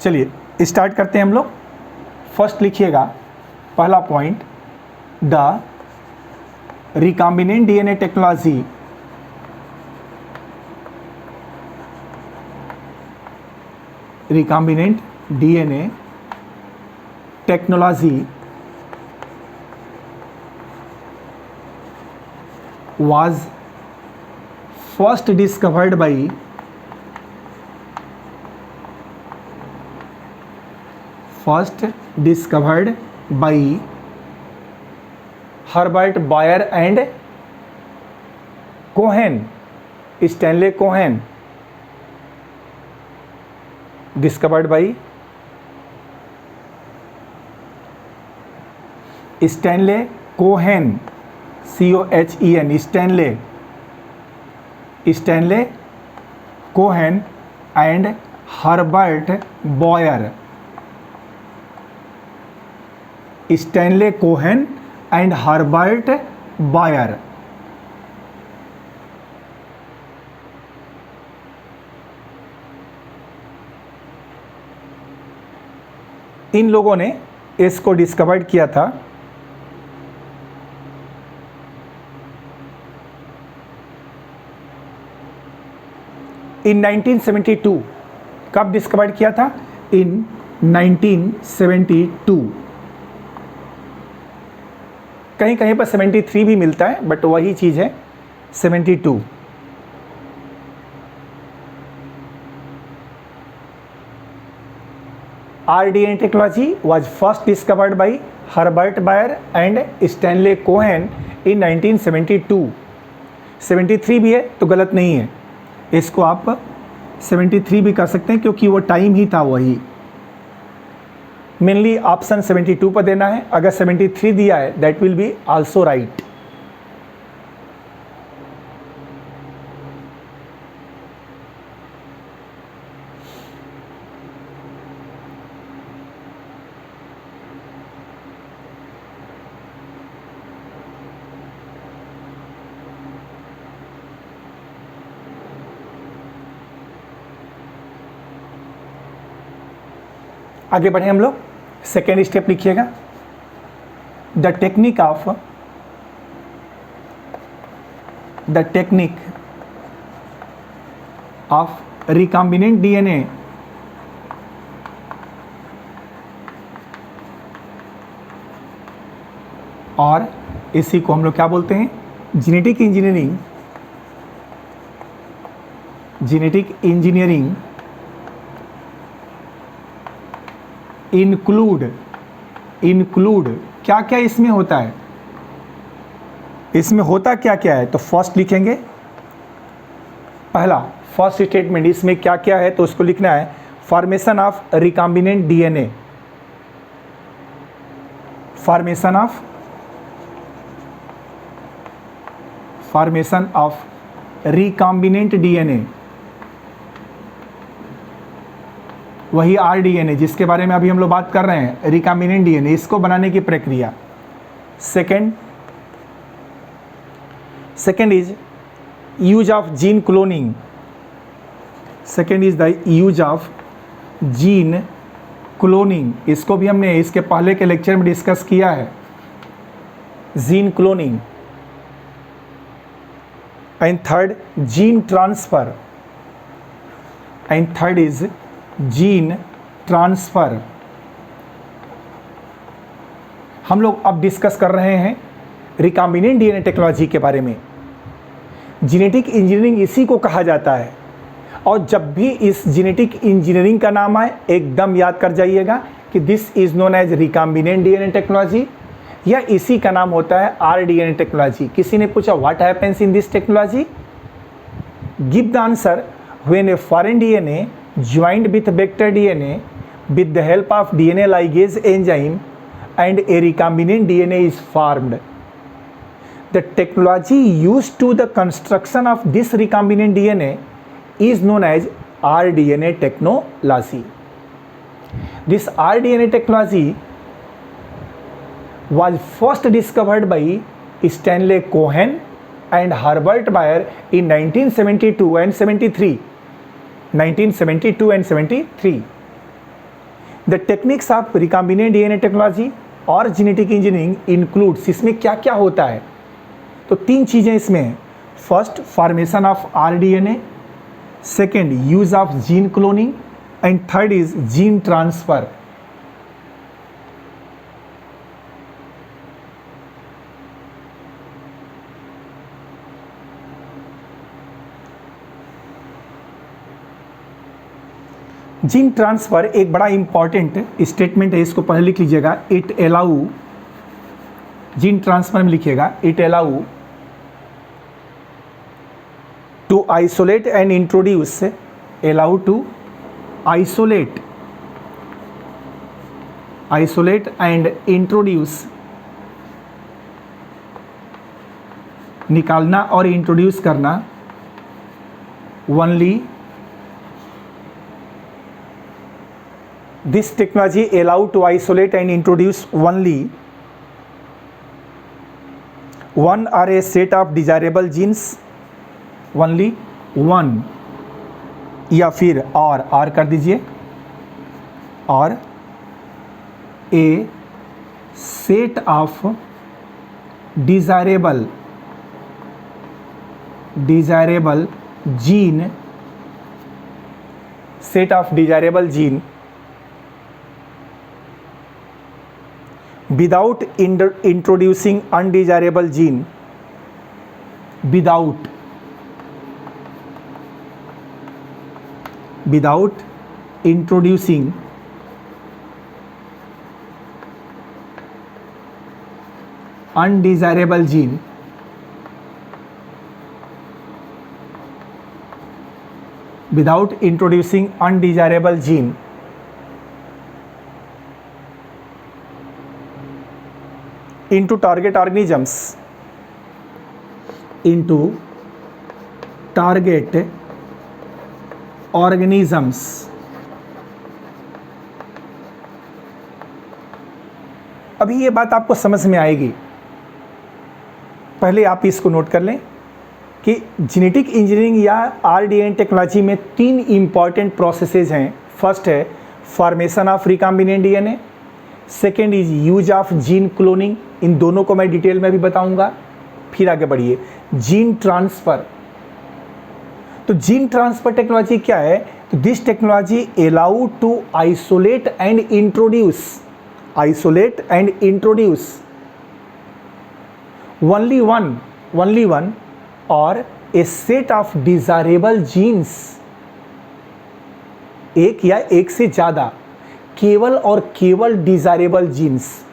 चलिए स्टार्ट करते हैं हम लोग. फर्स्ट लिखिएगा पहला point, the recombinant DNA technology recombinant DNA technology was first discovered by Herbert Bayer and Cohen, Stanley Cohen. Discovered by Stanley Cohen, C-O-H-E-N, Stanley Cohen and Herbert Bayer. Stanley Cohen and Herbert Bayer. इन लोगों ने इसको discover किया था इन 1972. कब discover किया था? इन 1972. कहीं कहीं पर 73 भी मिलता है, बट वही चीज़ है 72. rDNA technology was first discovered by Herbert Bayer and Stanley Cohen in 1972. 73 भी है तो गलत नहीं है, इसको आप 73 भी कर सकते हैं क्योंकि वो टाइम ही था वही. मेनली ऑप्शन 72 पर देना है. अगर 73 दिया है that will be also right. आगे बढ़े हम लोग, सेकेंड स्टेप लिखिएगा, the technique of recombinant DNA और इसी को हम लोग क्या बोलते हैं, जेनेटिक इंजीनियरिंग इंक्लूड क्या क्या इसमें होता है, इसमें होता क्या क्या है। तो फर्स्ट लिखेंगे, पहला फर्स्ट स्टेटमेंट इसमें क्या क्या है तो उसको लिखना है, formation of recombinant DNA, formation of recombinant DNA, वही आरडीएनए जिसके बारे में अभी हम लोग बात कर रहे हैं, रिकॉम्बिनेंट डीएनए, इसको बनाने की प्रक्रिया। Second is use of gene cloning, second is the use of gene cloning, इसको भी हमने इसके पहले के लेक्चर में डिस्कस किया है, gene cloning. And third gene transfer, and third is gene transfer. हम लोग अब डिस्कस कर रहे हैं रिकॉम्बिनेंट डीएनए टेक्नोलॉजी के बारे में। जेनेटिक इंजीनियरिंग इसी को कहा जाता है, और जब भी इस जेनेटिक इंजीनियरिंग का नाम आए एकदम याद कर जाइएगा कि this is known as recombinant DNA technology, या इसी का नाम होता है आरडीएनए टेक्नोलॉजी। किसी ने पूछा what happens in this technology, give the answer, when a foreign DNA joined with vector DNA with the help of DNA ligase enzyme and a recombinant DNA is formed. The technology used to the construction of this recombinant DNA is known as rDNA technology. This rDNA technology was first discovered by Stanley Cohen and Herbert Bayer in 1972 and 73. 1972 and 73. The techniques of recombinant DNA technology और genetic engineering includes, इसमें क्या क्या होता है, तो तीन चीज़ें इसमें हैं। First formation of rDNA, second use of gene cloning, and third is gene transfer. Gene transfer एक बड़ा इंपॉर्टेंट स्टेटमेंट है, इसको पहले लिख लीजिएगा, इट अलाउ, जीन ट्रांसफर में लिखिएगा, it allow to isolate and introduce, allow to isolate and introduce, निकालना और इंट्रोड्यूस करना, only this technology allow to isolate and introduce only one or a set of desirable genes, only one, या फिर और कर दीजिए, और a set of desirable gene, set of desirable gene without introducing undesirable gene, without introducing undesirable gene, without introducing undesirable gene into target organisms, into target organisms। अभी ये बात आपको समझ में आएगी, पहले आप इसको नोट कर लें कि जेनेटिक इंजीनियरिंग या आरडीएनए टेक्नोलॉजी में तीन इंपॉर्टेंट प्रोसेसेस हैं। फर्स्ट है formation of recombinant DNA, second is use of gene cloning, इन दोनों को मैं डिटेल में भी बताऊंगा। फिर आगे बढ़िए, जीन ट्रांसफर। तो जीन ट्रांसफर टेक्नोलॉजी क्या है? तो this technology allow to isolate and introduce only one or a set of desirable genes, एक या एक से ज्यादा, केवल और केवल desirable genes,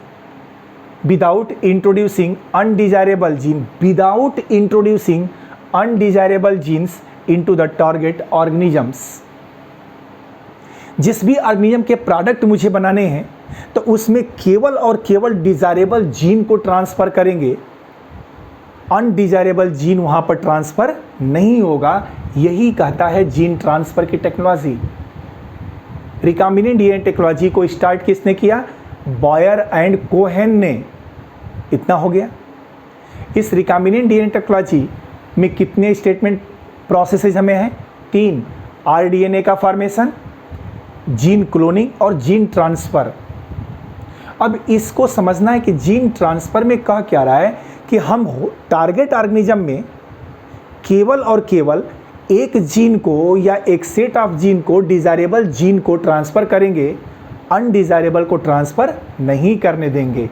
without introducing undesirable genes into the target organisms. जिस भी ऑर्गेनिज्म के प्रोडक्ट मुझे बनाने हैं तो उसमें केवल और केवल डिजायरेबल जीन को ट्रांसफर करेंगे, अनडिजायरेबल जीन वहां पर ट्रांसफर नहीं होगा। यही कहता है जीन ट्रांसफर की टेक्नोलॉजी। रिकॉम्बिनेंट डीएनए टेक्नोलॉजी को स्टार्ट किसने किया? बॉयर एंड कोहेन ने। इतना हो गया। इस रिकॉम्बिनेंट डीएनए टेक्नोलॉजी में कितने स्टेटमेंट प्रोसेसेस हमें हैं? 3, आरडीएनए का फॉर्मेशन, जीन क्लोनिंग और जीन ट्रांसफर। अब इसको समझना है कि जीन ट्रांसफर में कह क्या रहा है कि हम टारगेट ऑर्गेनिज्म में केवल और केवल एक जीन को या एक सेट ऑफ जीन को, डिजायरेबल जीन को ट्रांसफर करेंगे, अनडिजायरेबल को ट्रांसफर नहीं करने देंगे।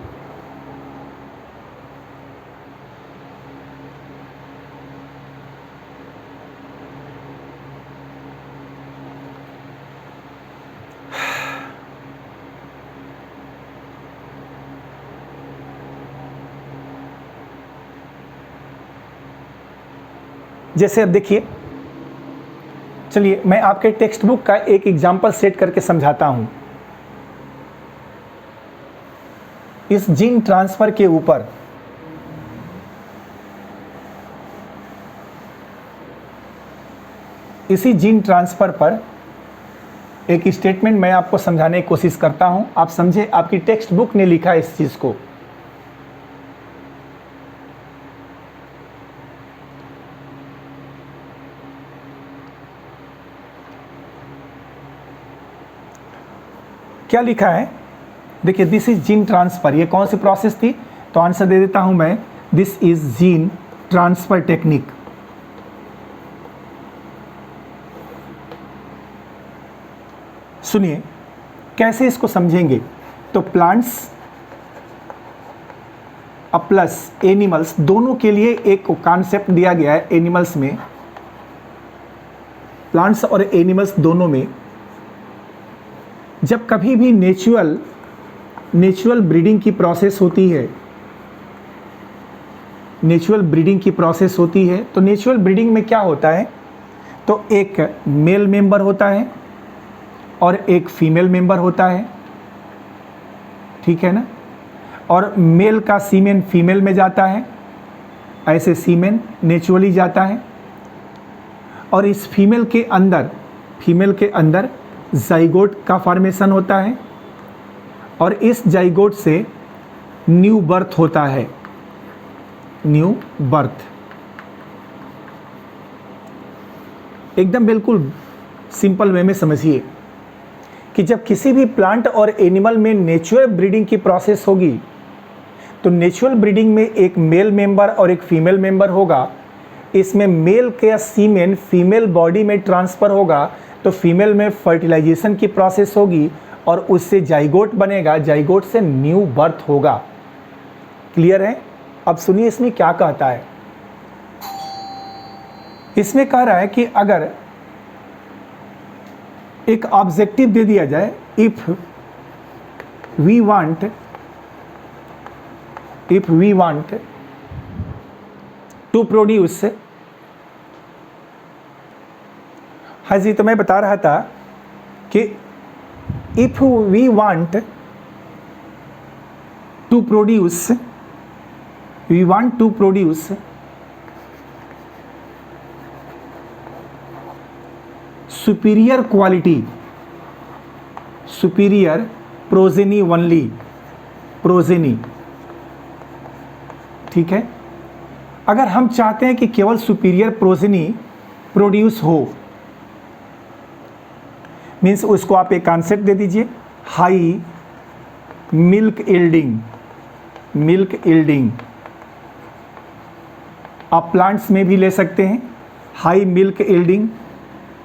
जैसे अब देखिए, चलिए मैं आपके टेक्स्ट बुक का एक एग्जाम्पल सेट करके समझाता हूं। इस जीन ट्रांसफर के ऊपर इसी जीन ट्रांसफर पर एक स्टेटमेंट मैं आपको समझाने की कोशिश करता हूं, आप समझे। आपकी टेक्स्ट बुक ने लिखा है इस चीज को। क्या लिखा है देखिए, दिस इज जीन ट्रांसफर। ये कौन सी प्रोसेस थी? तो आंसर दे देता हूं मैं, this is gene transfer technique. सुनिए कैसे इसको समझेंगे। तो प्लांट्स प्लस एनिमल्स, दोनों के लिए एक कॉन्सेप्ट दिया गया है। एनिमल्स में, प्लांट्स और एनिमल्स दोनों में, जब कभी भी नेचुरल ब्रीडिंग की प्रोसेस होती है, तो नेचुरल ब्रीडिंग में क्या होता है? तो एक मेल मेंबर होता है और एक फीमेल मेंबर होता है, ठीक है ना। और मेल का सीमेन फीमेल में जाता है, ऐसे सीमेन नेचुरली जाता है। और इस फीमेल के अंदर जाइगोट का फॉर्मेशन होता है और इस जाइगोट से न्यू बर्थ होता है। न्यू बर्थ एकदम बिल्कुल सिंपल वे में समझिए कि जब किसी भी प्लांट और एनिमल में नेचुरल ब्रीडिंग की प्रोसेस होगी तो नेचुरल ब्रीडिंग में एक मेल मेंबर और एक फीमेल मेंबर होगा। इसमें मेल का सीमेन फीमेल बॉडी में ट्रांसफर होगा तो फीमेल में फर्टिलाइजेशन की प्रोसेस होगी और उससे जाइगोट बनेगा, जाइगोट से न्यू बर्थ होगा। क्लियर है? अब सुनिए इसमें क्या कहता है। इसमें कह रहा है कि अगर एक ऑब्जेक्टिव दे दिया जाए, if we want to produce, हाँ जी, तो मैं बता रहा था कि if we want to produce superior quality, superior progeny only, progeny, ठीक है। अगर हम चाहते हैं कि केवल सुपीरियर प्रोजेनी प्रोड्यूस हो, मीन्स उसको आप एक कॉन्सेप्ट दे दीजिए, high milk yielding, milk yielding आप प्लांट्स में भी ले सकते हैं, हाई मिल्क यील्डिंग,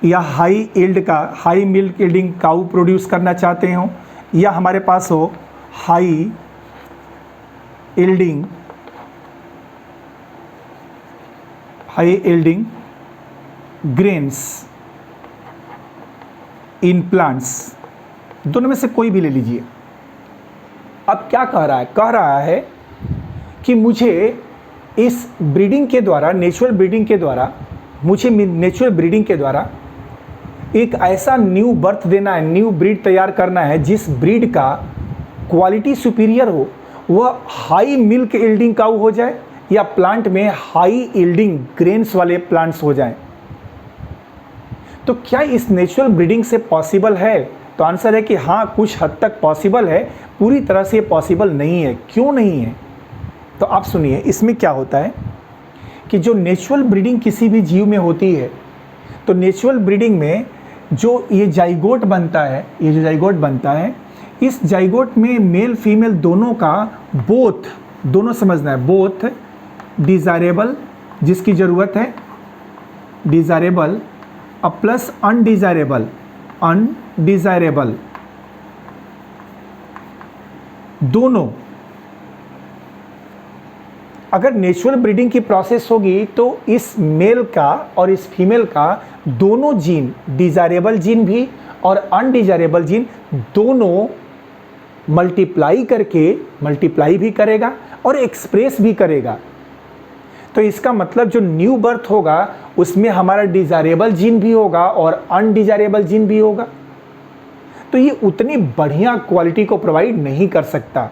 या हाई यील्ड का, हाई मिल्क यील्डिंग काऊ प्रोड्यूस करना चाहते हो, या हमारे पास हो high yielding, high yielding grains in plants, दोनों में से कोई भी ले लीजिए। अब क्या कह रहा है? कह रहा है कि मुझे इस ब्रीडिंग के द्वारा, नेचुरल ब्रीडिंग के द्वारा, मुझे नेचुरल ब्रीडिंग के द्वारा एक ऐसा न्यू बर्थ देना है, न्यू ब्रीड तैयार करना है जिस ब्रीड का क्वालिटी सुपीरियर हो, वह हाई मिल्क यील्डिंग काऊ हो जाए या प्लांट में हाई यील्डिंग ग्रेन्स वाले प्लांट्स हो जाएं। तो क्या इस नेचुरल ब्रीडिंग से पॉसिबल है? तो आंसर है कि हाँ, कुछ हद तक पॉसिबल है, पूरी तरह से पॉसिबल नहीं है। क्यों नहीं है? तो आप सुनिए, इसमें क्या होता है कि जो नेचुरल ब्रीडिंग किसी भी जीव में होती है, तो नेचुरल ब्रीडिंग में जो ये जाइगोट बनता है, ये जो जाइगोट बनता है, इस जाइगोट में मेल फीमेल दोनों का, बोथ, दोनों समझना है, बोथ डिज़ायरेबल, जिसकी ज़रूरत है, डिज़ायरेबल प्लस अनडिज़ायरेबल, अनडिज़ायरेबल, दोनों अगर नेचुरल ब्रीडिंग की प्रोसेस होगी तो इस मेल का और इस फीमेल का दोनों जीन, डिज़ायरेबल जीन भी और अनडिज़ायरेबल जीन, दोनों मल्टीप्लाई करके, मल्टीप्लाई भी करेगा और एक्सप्रेस भी करेगा। तो इसका मतलब जो न्यू बर्थ होगा उसमें हमारा डिज़ायरेबल जीन भी होगा और अनडिज़ायरेबल जीन भी होगा। तो ये उतनी बढ़िया क्वालिटी को प्रोवाइड नहीं कर सकता।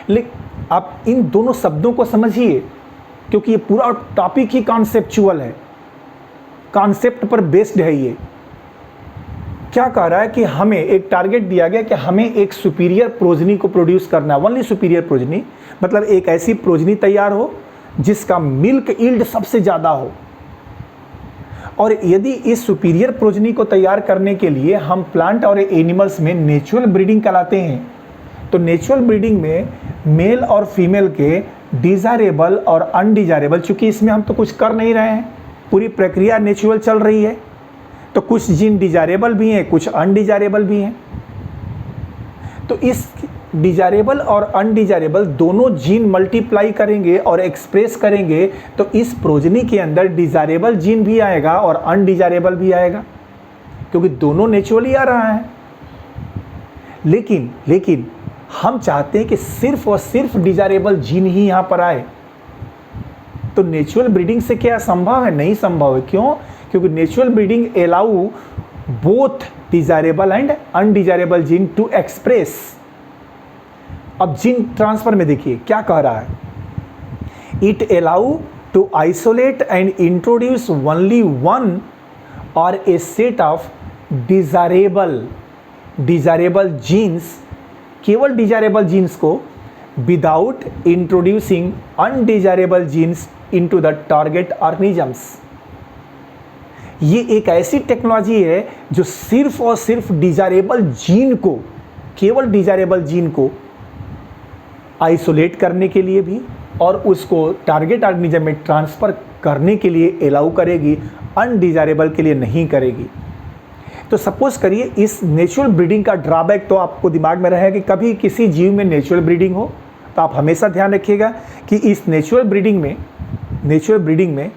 लेकिन आप इन दोनों शब्दों को समझिए, क्योंकि ये पूरा टॉपिक ही कॉन्सेप्चुअल है, कॉन्सेप्ट पर बेस्ड है। ये क्या कह रहा है कि हमें एक टारगेट दिया गया कि हमें एक सुपीरियर प्रोजनी को प्रोड्यूस करना है, ओनली सुपीरियर प्रोजनी, मतलब एक ऐसी प्रोजनी तैयार हो जिसका मिल्क यील्ड सबसे ज़्यादा हो। और यदि इस सुपीरियर प्रोजनी को तैयार करने के लिए हम प्लांट और एनिमल्स में नेचुरल ब्रीडिंग कराते हैं, तो नेचुरल ब्रीडिंग में मेल और फीमेल के डिज़ायरेबल और अनडिज़ायरेबल, चूँकि इसमें हम तो कुछ कर नहीं रहे हैं, पूरी प्रक्रिया नेचुरल चल रही है, तो कुछ जीन डिज़ायरेबल भी हैं, कुछ अनडिज़ायरेबल भी हैं। तो इस डिज़ायरेबल और अनडिज़ायरेबल दोनों जीन मल्टीप्लाई करेंगे और एक्सप्रेस करेंगे, तो इस प्रोजनी के अंदर डिज़ायरेबल जीन भी आएगा और अनडिज़ायरेबल भी आएगा, क्योंकि दोनों नेचुरली आ रहा है। लेकिन हम चाहते हैं कि सिर्फ और सिर्फ डिज़ायरेबल जीन ही यहाँ पर आए। तो नेचुरल ब्रीडिंग से क्या संभव है? नहीं संभव है। क्यों? क्योंकि natural breeding allow both desirable and undesirable gene to express. अब जीन ट्रांसफर में देखिए क्या कह रहा है, it allow to isolate and introduce only one or a set of desirable genes, केवल डिज़ायरेबल जीन्स को, without introducing undesirable genes into the target organisms. ये एक ऐसी टेक्नोलॉजी है जो सिर्फ और सिर्फ डिज़ायरेबल जीन को, केवल डिज़ायरेबल जीन को आइसोलेट करने के लिए भी और उसको टारगेट ऑर्गेनिज्म में ट्रांसफ़र करने के लिए अलाउ करेगी, अनडिज़ायरेबल के लिए नहीं करेगी। तो सपोज करिए इस नेचुरल ब्रीडिंग का ड्रॉबैक तो आपको दिमाग में रहेगा कि कभी किसी जीव में नेचुरल ब्रीडिंग हो, तो आप हमेशा ध्यान रखिएगा कि इस नेचुरल ब्रीडिंग में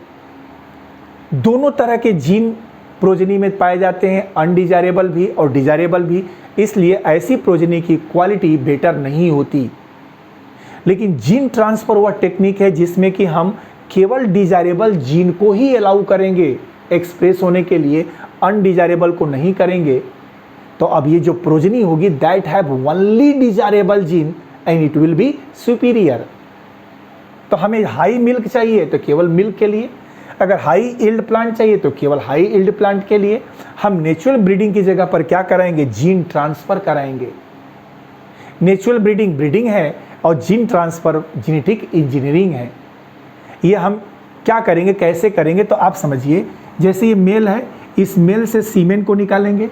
दोनों तरह के जीन प्रोजनी में पाए जाते हैं, अनडिज़ायरेबल भी और डिज़ायरेबल भी, इसलिए ऐसी प्रोजनी की क्वालिटी बेटर नहीं होती। लेकिन जीन ट्रांसफ़र वह टेक्निक है जिसमें कि हम केवल डिज़ायरेबल जीन को ही अलाउ करेंगे एक्सप्रेस होने के लिए, अनडिज़ायरेबल को नहीं करेंगे। तो अब ये जो प्रोजनी होगी that have only desirable gene and it will be superior. तो हमें हाई मिल्क चाहिए तो केवल मिल्क के लिए, अगर हाई यील्ड प्लांट चाहिए तो केवल हाई यील्ड प्लांट के लिए। हम नेचुरल ब्रीडिंग की जगह पर क्या कराएंगे? जीन ट्रांसफ़र कराएंगे। नेचुरल ब्रीडिंग है और जीन ट्रांसफ़र जेनेटिक इंजीनियरिंग है। ये हम क्या करेंगे, कैसे करेंगे? तो आप समझिए, जैसे ये मेल है, इस मेल से सीमेन को निकालेंगे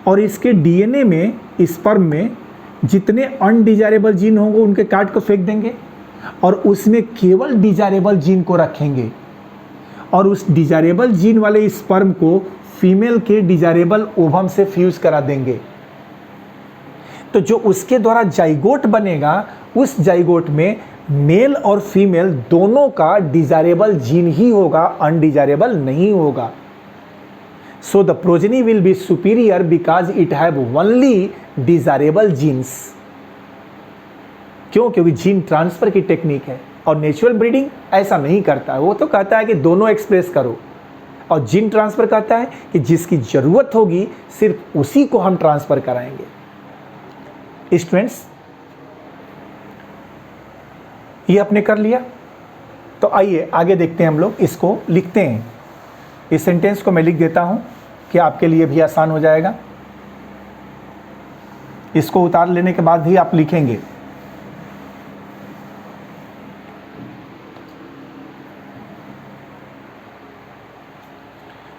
और इसके डीएनए में, स्पर्म में जितने अनडिजायरेबल जीन होंगे उनके काट को फेंक देंगे और उसमें केवल डिजायरेबल जीन को रखेंगे और उस डिजायरेबल जीन वाले स्पर्म को फीमेल के डिजायरेबल ओवम से फ्यूज करा देंगे। तो जो उसके द्वारा जाइगोट बनेगा, उस जाइगोट में मेल और फीमेल दोनों का डिजायरेबल जीन ही होगा, अनडिजायरेबल नहीं होगा। So the progeny will be superior because it have only desirable genes. क्यों? क्योंकि जीन ट्रांसफर की टेक्निक है और नेचुरल ब्रीडिंग ऐसा नहीं करता है। वो तो कहता है कि दोनों एक्सप्रेस करो, और जीन ट्रांसफर कहता है कि जिसकी जरूरत होगी सिर्फ उसी को हम ट्रांसफर कराएंगे। स्टूडेंट्स, ये आपने कर लिया, तो आइए आगे देखते हैं। हम लोग इसको लिखते हैं। इस सेंटेंस को मैं लिख देता हूं कि आपके लिए भी आसान हो जाएगा। इसको उतार लेने के बाद भी आप लिखेंगे।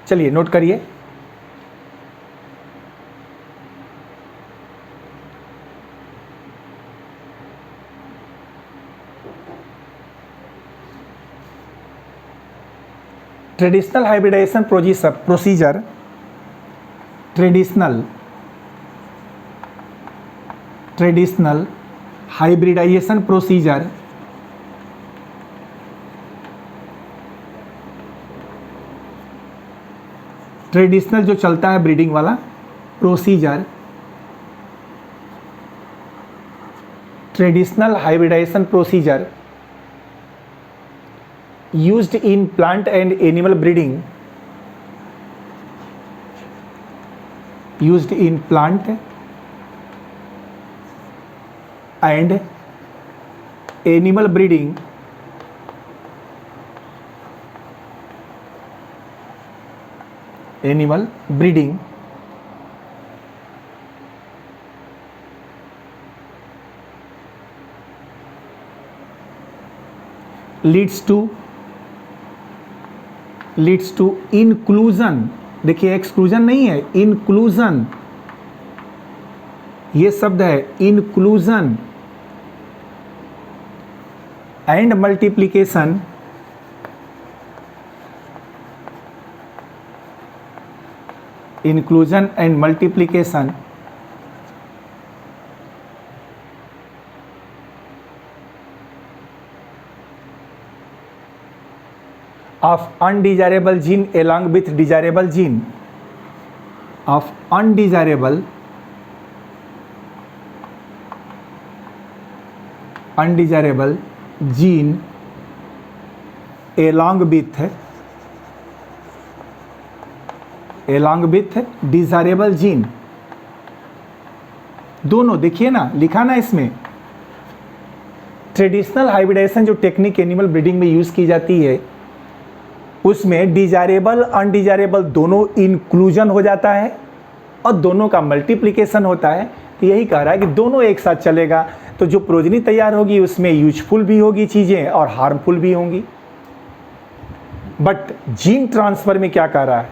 चलिए नोट करिए। Traditional hybridization procedure, traditional hybridization procedure traditional जो चलता है ब्रीडिंग वाला procedure, traditional hybridization procedure used in plant and animal breeding, used in plant and animal breeding leads to inclusion। देखिए एक्सक्लूजन नहीं है, इंक्लूजन ये शब्द है, inclusion and multiplication of undesirable gene along with desirable gene, of undesirable gene along with desirable gene। दोनों देखिए ना, लिखा ना इसमें। ट्रेडिशनल हाइब्रिडाइजेशन जो टेक्निक एनिमल ब्रीडिंग में यूज की जाती है उसमें डिजायरेबल अनडिजायरेबल दोनों इंक्लूजन हो जाता है और दोनों का मल्टीप्लिकेशन होता है। तो यही कह रहा है कि दोनों एक साथ चलेगा, तो जो प्रोजनी तैयार होगी उसमें यूजफुल भी होगी चीज़ें और हार्मफुल भी होंगी। बट जीन ट्रांसफर में क्या कह रहा है?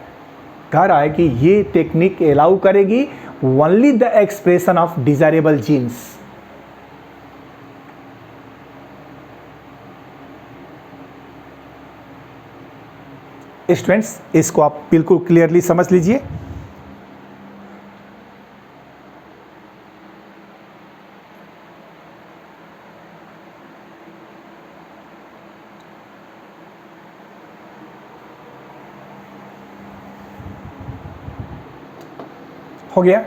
कह रहा है कि ये टेक्निक अलाउ करेगी only the expression of desirable genes. Students, इसको आप बिल्कुल क्लियरली समझ लीजिए। हो गया?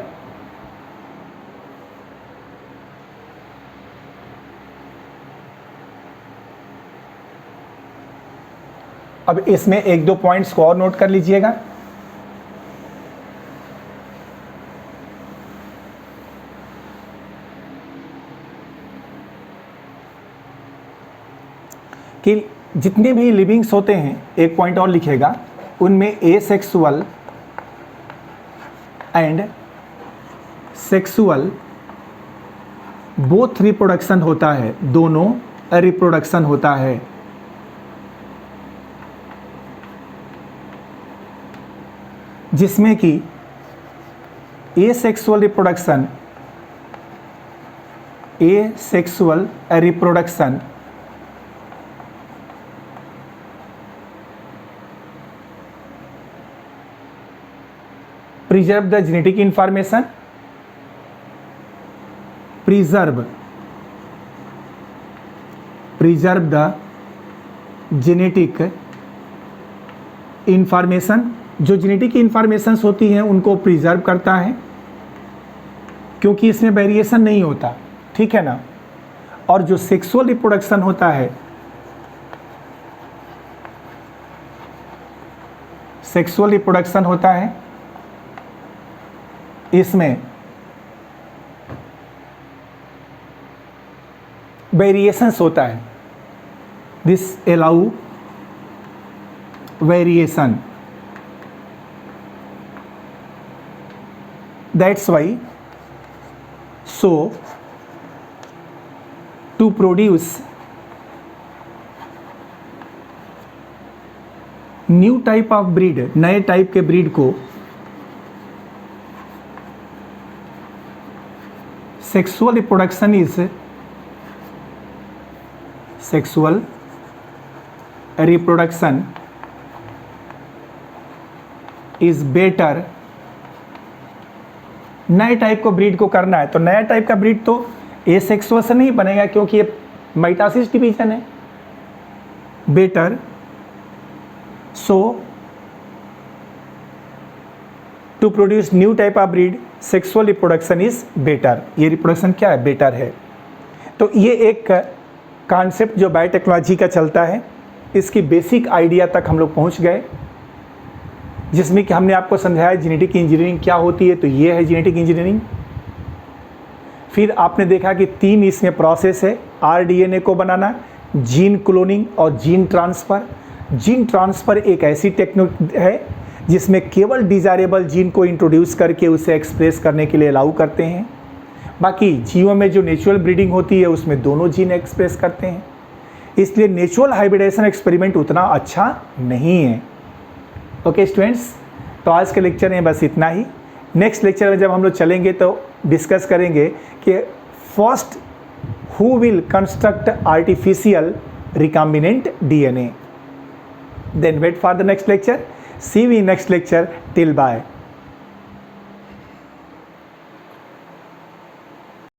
अब इसमें एक दो पॉइंट्स को और नोट कर लीजिएगा। कि जितने भी लिविंग्स होते हैं, एक पॉइंट और लिखेगा, उनमें asexual and sexual both reproduction होता है, दोनों रिप्रोडक्शन होता है। जिसमें कि asexual reproduction preserve the genetic information, preserve the genetic information, जो जेनेटिक इंफॉर्मेशंस होती हैं उनको प्रिजर्व करता है क्योंकि इसमें वेरिएशन नहीं होता, ठीक है ना। और जो सेक्सुअल रिप्रोडक्शन होता है, सेक्सुअल रिप्रोडक्शन होता है, इसमें वेरिएशंस होता है। This allow variation, that's why so to produce new type of breed, नए टाइप के ब्रीड को सेक्सुअल रिप्रोडक्शन इज बेटर। नए टाइप को ब्रीड को करना है तो नया टाइप का ब्रीड तो एसेक्सुअल से नहीं बनेगा क्योंकि ये माइटोसिस डिवीजन है। Better, so to produce new type of breed sexual reproduction is better. ये रिप्रोडक्शन क्या है? बेटर है। तो ये एक कॉन्सेप्ट जो बायोटेक्नोलॉजी का चलता है, इसकी बेसिक आइडिया तक हम लोग पहुंच गए, जिसमें कि हमने आपको समझाया जेनेटिक इंजीनियरिंग क्या होती है। तो ये है जेनेटिक इंजीनियरिंग। फिर आपने देखा कि 3 इसमें प्रोसेस है, आरडीएनए को बनाना, जीन क्लोनिंग और जीन ट्रांसफ़र। जीन ट्रांसफ़र एक ऐसी टेक्निक है जिसमें केवल डिज़ायरेबल जीन को इंट्रोड्यूस करके उसे एक्सप्रेस करने के लिए अलाउ करते हैं। बाकी जीवों में जो नेचुरल ब्रीडिंग होती है उसमें दोनों जीन एक्सप्रेस करते हैं, इसलिए नेचुरल हाइब्रिडेशन एक्सपेरिमेंट उतना अच्छा नहीं है। ओके स्टूडेंट्स, तो आज के लेक्चर में बस इतना ही। नेक्स्ट लेक्चर में जब हम लोग चलेंगे तो डिस्कस करेंगे कि first who will construct artificial recombinant DNA. Then wait for the next lecture. See you in next lecture. Till bye.